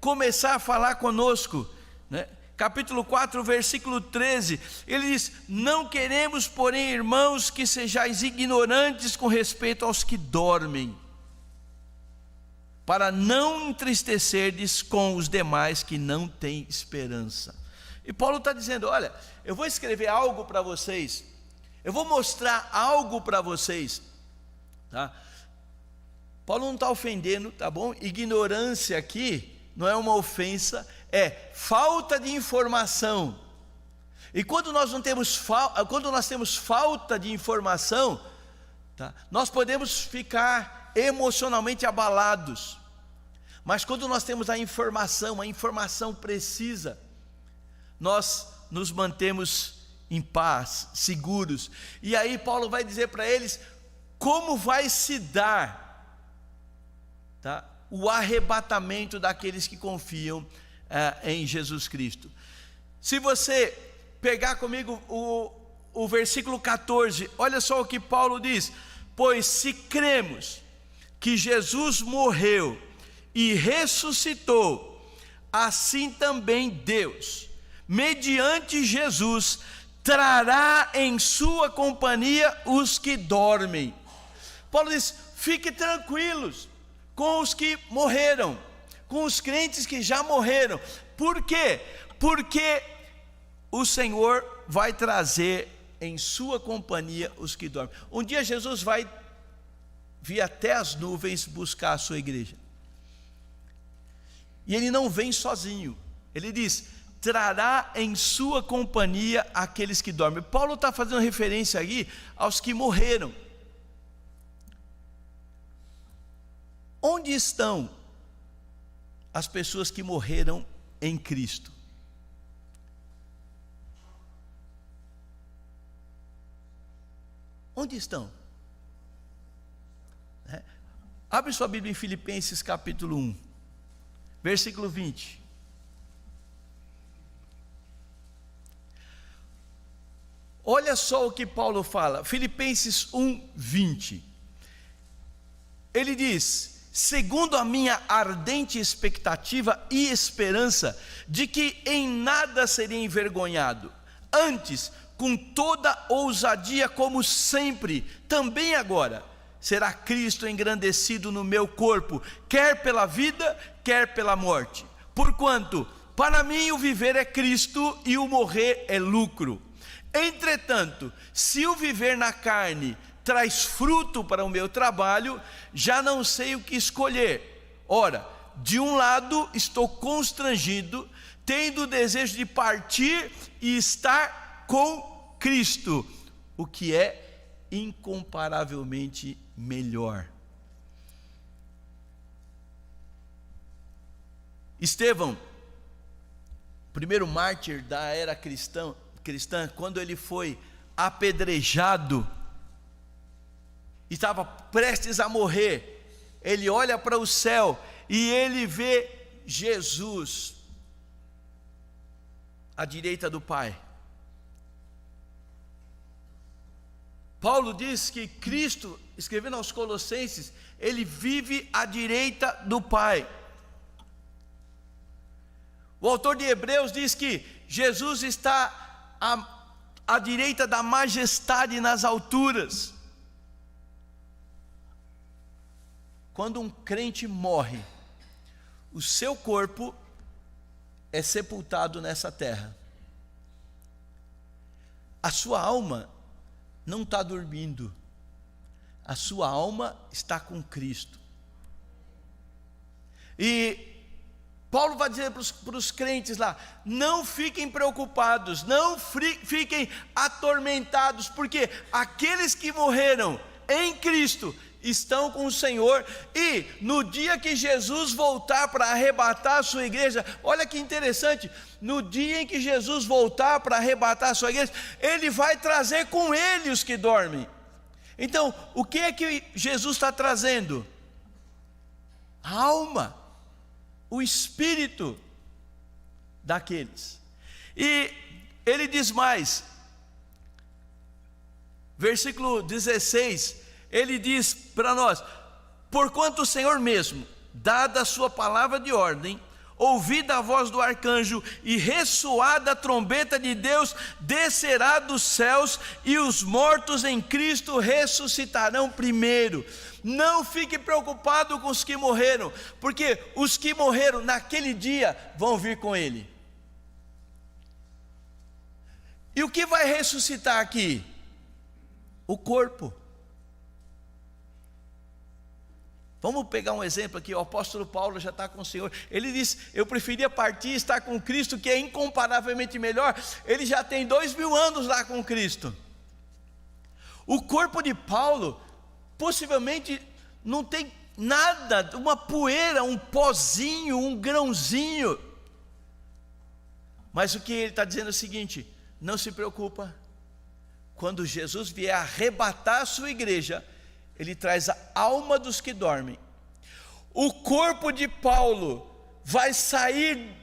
começar a falar conosco, né? Capítulo 4, versículo 13, ele diz: não queremos, porém, irmãos, que sejais ignorantes com respeito aos que dormem, para não entristecerdes com os demais que não têm esperança. E Paulo está dizendo: olha, eu vou escrever algo para vocês, eu vou mostrar algo para vocês, tá? Paulo não está ofendendo, tá bom? Ignorância aqui não é uma ofensa, é falta de informação. E quando nós temos falta de informação, tá? Nós podemos ficar emocionalmente abalados. Mas quando nós temos a informação precisa, nós nos mantemos em paz, seguros. E aí Paulo vai dizer para eles como vai se dar, tá, o arrebatamento daqueles que confiam em Jesus Cristo. Se você pegar comigo o versículo 14, olha só o que Paulo diz: pois se cremos que Jesus morreu e ressuscitou, assim também Deus, mediante Jesus, trará em sua companhia os que dormem. Paulo diz: fique tranquilos com os que morreram, com os crentes que já morreram. Por quê? Porque o Senhor vai trazer em sua companhia os que dormem. Um dia Jesus vai vir até as nuvens buscar a sua igreja. E ele não vem sozinho. Ele diz: trará em sua companhia aqueles que dormem. Paulo está fazendo referência aqui aos que morreram. Onde estão as pessoas que morreram em Cristo? Onde estão? Abre sua Bíblia em Filipenses capítulo 1, versículo 20. Olha só o que Paulo fala, Filipenses 1, 20. Ele diz: segundo a minha ardente expectativa e esperança de que em nada serei envergonhado, antes, com toda ousadia, como sempre, também agora, será Cristo engrandecido no meu corpo, quer pela vida, quer pela morte. Porquanto, para mim o viver é Cristo e o morrer é lucro. Entretanto, se o viver na carne traz fruto para o meu trabalho, já não sei o que escolher. Ora, de um lado estou constrangido, tendo o desejo de partir e estar com Cristo, o que é incomparavelmente melhor. Estevão, primeiro mártir da era cristã, quando ele foi apedrejado, estava prestes a morrer, ele olha para o céu e ele vê Jesus à direita do Pai. Paulo diz que Cristo, escrevendo aos Colossenses, ele vive à direita do Pai. O autor de Hebreus diz que Jesus está à direita da majestade nas alturas. quando um crente morre, o seu corpo é sepultado nessa terra. A sua alma não está dormindo, a sua alma está com Cristo. E Paulo vai dizer para os crentes lá: não fiquem preocupados, não fiquem atormentados, porque aqueles que morreram em Cristo estão com o Senhor, e no dia que Jesus voltar para arrebatar a sua igreja, olha que interessante, no dia em que Jesus voltar para arrebatar a sua igreja, Ele vai trazer com Ele os que dormem. Então, o que é que Jesus está trazendo? A alma, o espírito daqueles. E ele diz mais, versículo 16, ele diz para nós: porquanto o Senhor mesmo, dada a sua palavra de ordem, ouvida a voz do arcanjo e ressoada a trombeta de Deus, descerá dos céus, e os mortos em Cristo ressuscitarão primeiro. Não fique preocupado com os que morreram, porque os que morreram naquele dia vão vir com Ele. E o que vai ressuscitar aqui? O corpo. Vamos pegar um exemplo aqui, o apóstolo Paulo já está com o Senhor. Ele diz: eu preferia partir e estar com Cristo, que é incomparavelmente melhor. Ele já tem 2000 anos lá com Cristo. O corpo de Paulo possivelmente não tem nada, uma poeira, um pozinho, um grãozinho. Mas o que ele está dizendo é o seguinte: não se preocupa, quando Jesus vier arrebatar a sua igreja, Ele traz a alma dos que dormem. O corpo de Paulo vai sair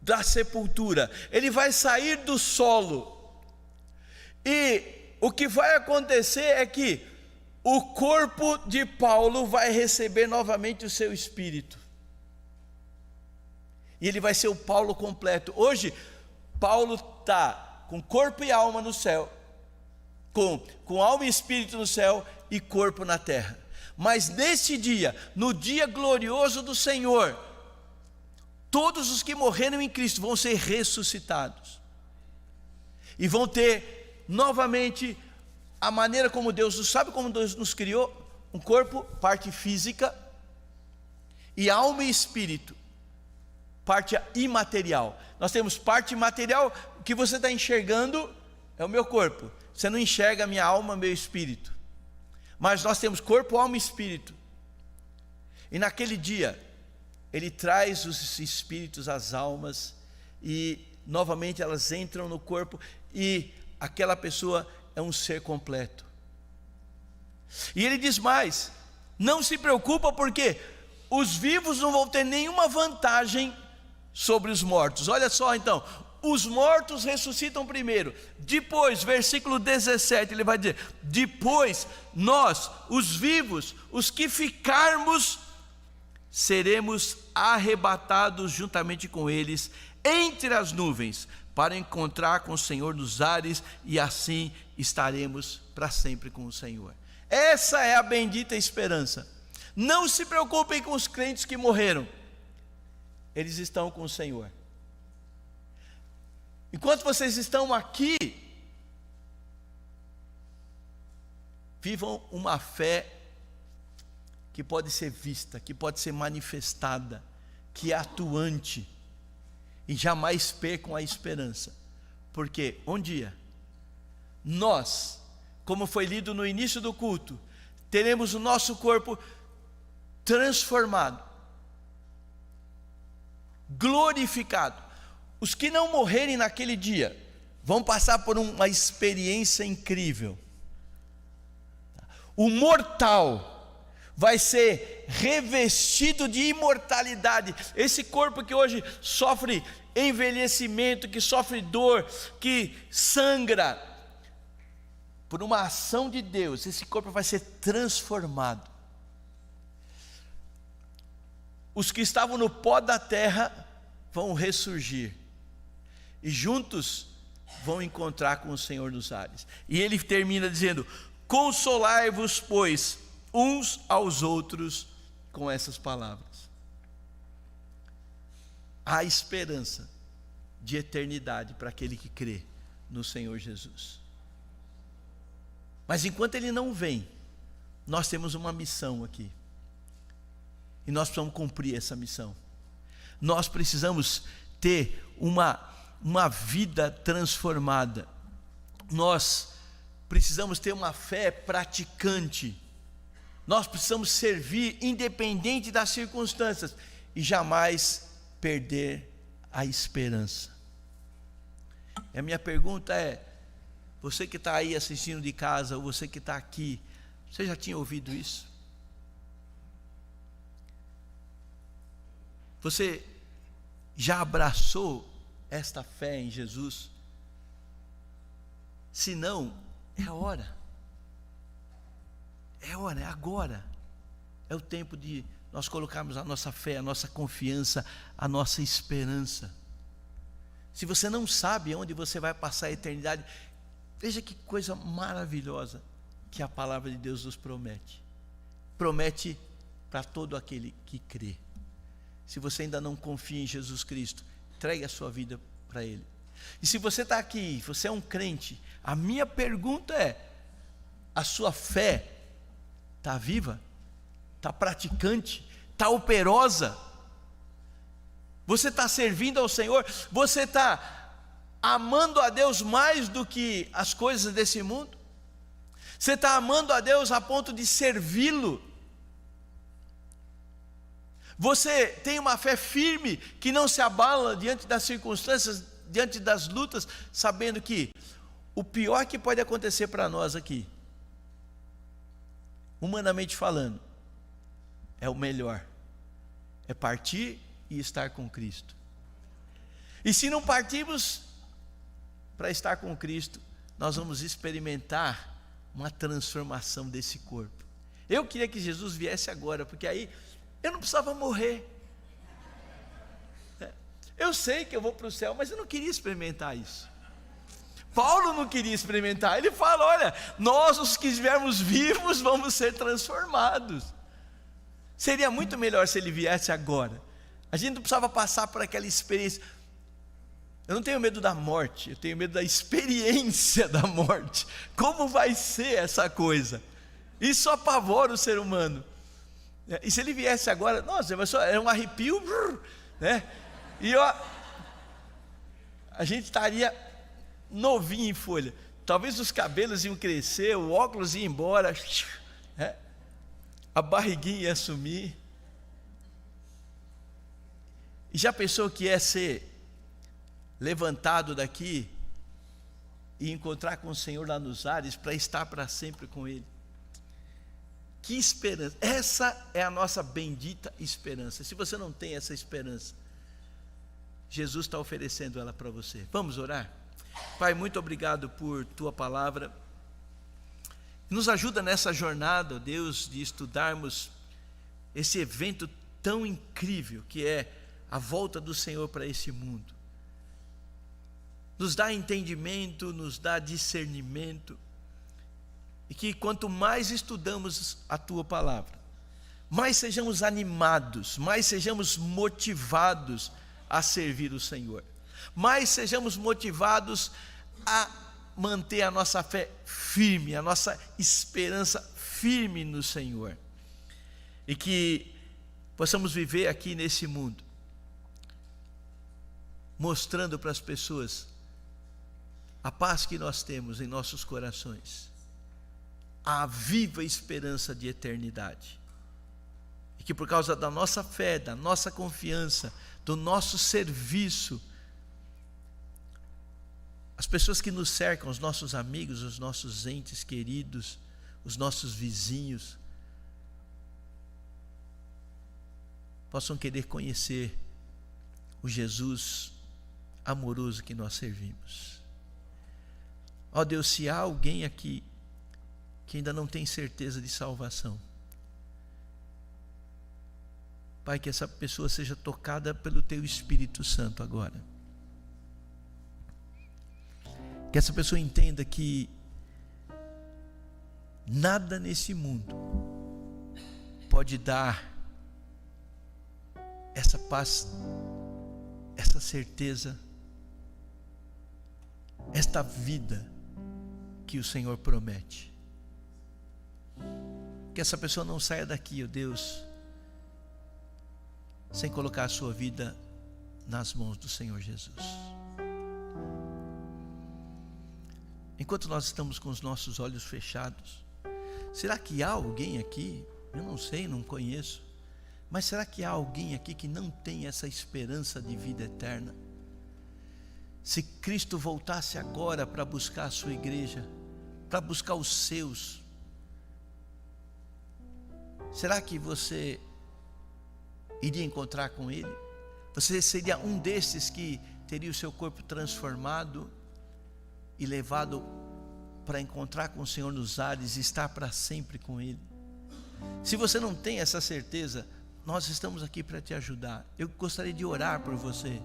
da sepultura, ele vai sair do solo, e o que vai acontecer é que o corpo de Paulo vai receber novamente o seu espírito, e ele vai ser o Paulo completo. Hoje, Paulo está com corpo e alma no céu, com alma e espírito no céu e corpo na terra. Mas nesse dia, no dia glorioso do Senhor, todos os que morreram em Cristo vão ser ressuscitados, e vão ter novamente a maneira como Deus, sabe como Deus nos criou? Um corpo, parte física, e alma e espírito, parte imaterial. Nós temos parte material, o que você está enxergando é o meu corpo, você não enxerga a minha alma, meu espírito. Mas nós temos corpo, alma e espírito. E naquele dia, Ele traz os espíritos, as almas, e novamente elas entram no corpo, e aquela pessoa é um ser completo. E Ele diz mais: não se preocupa, porque os vivos não vão ter nenhuma vantagem sobre os mortos. Olha só então, os mortos ressuscitam primeiro, depois, versículo 17, ele vai dizer: depois nós, os vivos, os que ficarmos, seremos arrebatados juntamente com eles entre as nuvens, para encontrar com o Senhor nos ares, e assim estaremos para sempre com o Senhor. Essa é a bendita esperança. Não se preocupem com os crentes que morreram, eles estão com o Senhor. Enquanto vocês estão aqui, vivam uma fé que pode ser vista, que pode ser manifestada, que é atuante, e jamais percam a esperança, porque um dia, nós, como foi lido no início do culto, teremos o nosso corpo transformado, glorificado. Os que não morrerem naquele dia vão passar por uma experiência incrível. O mortal vai ser revestido de imortalidade. Esse corpo que hoje sofre envelhecimento, que sofre dor, que sangra, por uma ação de Deus, esse corpo vai ser transformado. Os que estavam no pó da terra vão ressurgir, e juntos vão encontrar com o Senhor nos ares. E ele termina dizendo: consolai-vos, pois, uns aos outros com essas palavras. Há esperança de eternidade para aquele que crê no Senhor Jesus. Mas enquanto Ele não vem, nós temos uma missão aqui. E nós precisamos cumprir essa missão. Nós precisamos ter uma vida transformada. Nós precisamos ter uma fé praticante. Nós precisamos servir independente das circunstâncias e jamais perder a esperança. E a minha pergunta é: você que está aí assistindo de casa, ou você que está aqui, você já tinha ouvido isso? Você já abraçou esta fé em Jesus? Se não, é a hora. É a hora, é agora. É o tempo de nós colocarmos a nossa fé, a nossa confiança, a nossa esperança. Se você não sabe onde você vai passar a eternidade, veja que coisa maravilhosa que a palavra de Deus nos promete. Promete para todo aquele que crê. Se você ainda não confia em Jesus Cristo, entregue a sua vida para Ele. E se você está aqui, você é um crente, a minha pergunta é: a sua fé está viva? Está praticante? Está operosa? Você está servindo ao Senhor? Você está amando a Deus mais do que as coisas desse mundo? Você está amando a Deus a ponto de servi-lo? Você tem uma fé firme que não se abala diante das circunstâncias, diante das lutas, sabendo que o pior que pode acontecer para nós aqui, humanamente falando, é o melhor, é partir e estar com Cristo. E se não partirmos para estar com Cristo, nós vamos experimentar uma transformação desse corpo. Eu queria que Jesus viesse agora, porque aí eu não precisava morrer. Eu sei que eu vou para o céu, mas eu não queria experimentar isso. Paulo não queria experimentar. Ele fala: olha, nós os que estivermos vivos vamos ser transformados. Seria muito melhor se ele viesse agora. A gente não precisava passar por aquela experiência. Eu não tenho medo da morte, eu tenho medo da experiência da morte. Como vai ser essa coisa? Isso apavora o ser humano. E se ele viesse agora, nossa, é um arrepio, né? E a gente estaria novinho em folha. Talvez os cabelos iam crescer, o óculos ia embora, né? A barriguinha ia sumir. E já pensou que é ser levantado daqui e encontrar com o Senhor lá nos ares para estar para sempre com Ele? Que esperança! Essa é a nossa bendita esperança. Se você não tem essa esperança, Jesus está oferecendo ela para você. Vamos orar? Pai, muito obrigado por Tua palavra. Nos ajuda nessa jornada, ó Deus, de estudarmos esse evento tão incrível que é a volta do Senhor para esse mundo. Nos dá entendimento, nos dá discernimento. E que quanto mais estudamos a Tua palavra, mais sejamos animados, mais sejamos motivados a servir o Senhor, mais sejamos motivados a manter a nossa fé firme, a nossa esperança firme no Senhor, e que possamos viver aqui nesse mundo, mostrando para as pessoas a paz que nós temos em nossos corações, a viva esperança de eternidade, e que por causa da nossa fé, da nossa confiança, do nosso serviço, as pessoas que nos cercam, os nossos amigos, os nossos entes queridos, os nossos vizinhos, possam querer conhecer o Jesus amoroso que nós servimos. Ó Deus, se há alguém aqui que ainda não tem certeza de salvação, Pai, que essa pessoa seja tocada pelo Teu Espírito Santo agora. Que essa pessoa entenda que nada nesse mundo pode dar essa paz, essa certeza, esta vida que o Senhor promete. Que essa pessoa não saia daqui, ó Deus, sem colocar a sua vida nas mãos do Senhor Jesus. Enquanto nós estamos com os nossos olhos fechados, será que há alguém aqui? Eu não sei, não conheço, mas será que há alguém aqui que não tem essa esperança de vida eterna? Se Cristo voltasse agora para buscar a sua igreja, para buscar os seus, será que você iria encontrar com Ele? Você seria um desses que teria o seu corpo transformado e levado para encontrar com o Senhor nos ares e estar para sempre com Ele? Se você não tem essa certeza, nós estamos aqui para te ajudar. Eu gostaria de orar por você.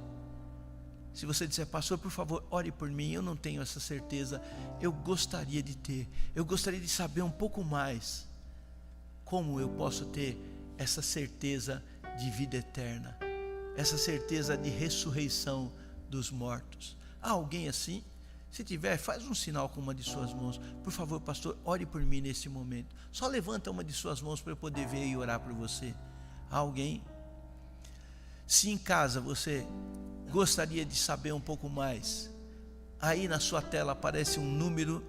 Se você disser, pastor, por favor, ore por mim, eu não tenho essa certeza, eu gostaria de ter, eu gostaria de saber um pouco mais, como eu posso ter essa certeza de vida eterna, essa certeza de ressurreição dos mortos. Há alguém assim? Se tiver, faz um sinal com uma de suas mãos. Por favor, pastor, ore por mim nesse momento. Só levanta uma de suas mãos para eu poder ver e orar por você. Há alguém? Se em casa você gostaria de saber um pouco mais, aí na sua tela aparece um número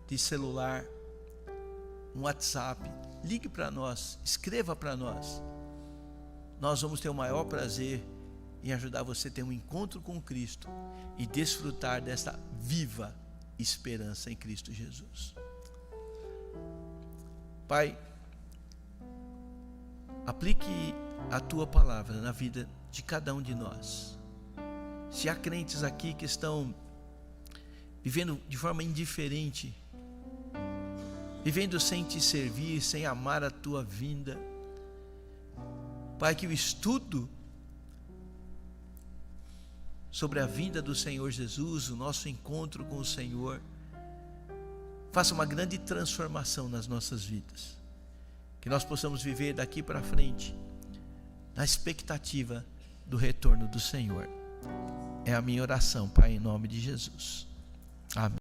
de celular, um WhatsApp. Ligue para nós, escreva para nós. Nós vamos ter o maior prazer em ajudar você a ter um encontro com Cristo e desfrutar dessa viva esperança em Cristo Jesus. Pai, aplique a tua palavra na vida de cada um de nós. Se há crentes aqui que estão vivendo de forma indiferente, vivendo sem te servir, sem amar a tua vinda, Pai, que o estudo sobre a vinda do Senhor Jesus, o nosso encontro com o Senhor, faça uma grande transformação nas nossas vidas. Que nós possamos viver daqui para frente na expectativa do retorno do Senhor. É a minha oração, Pai, em nome de Jesus. Amém.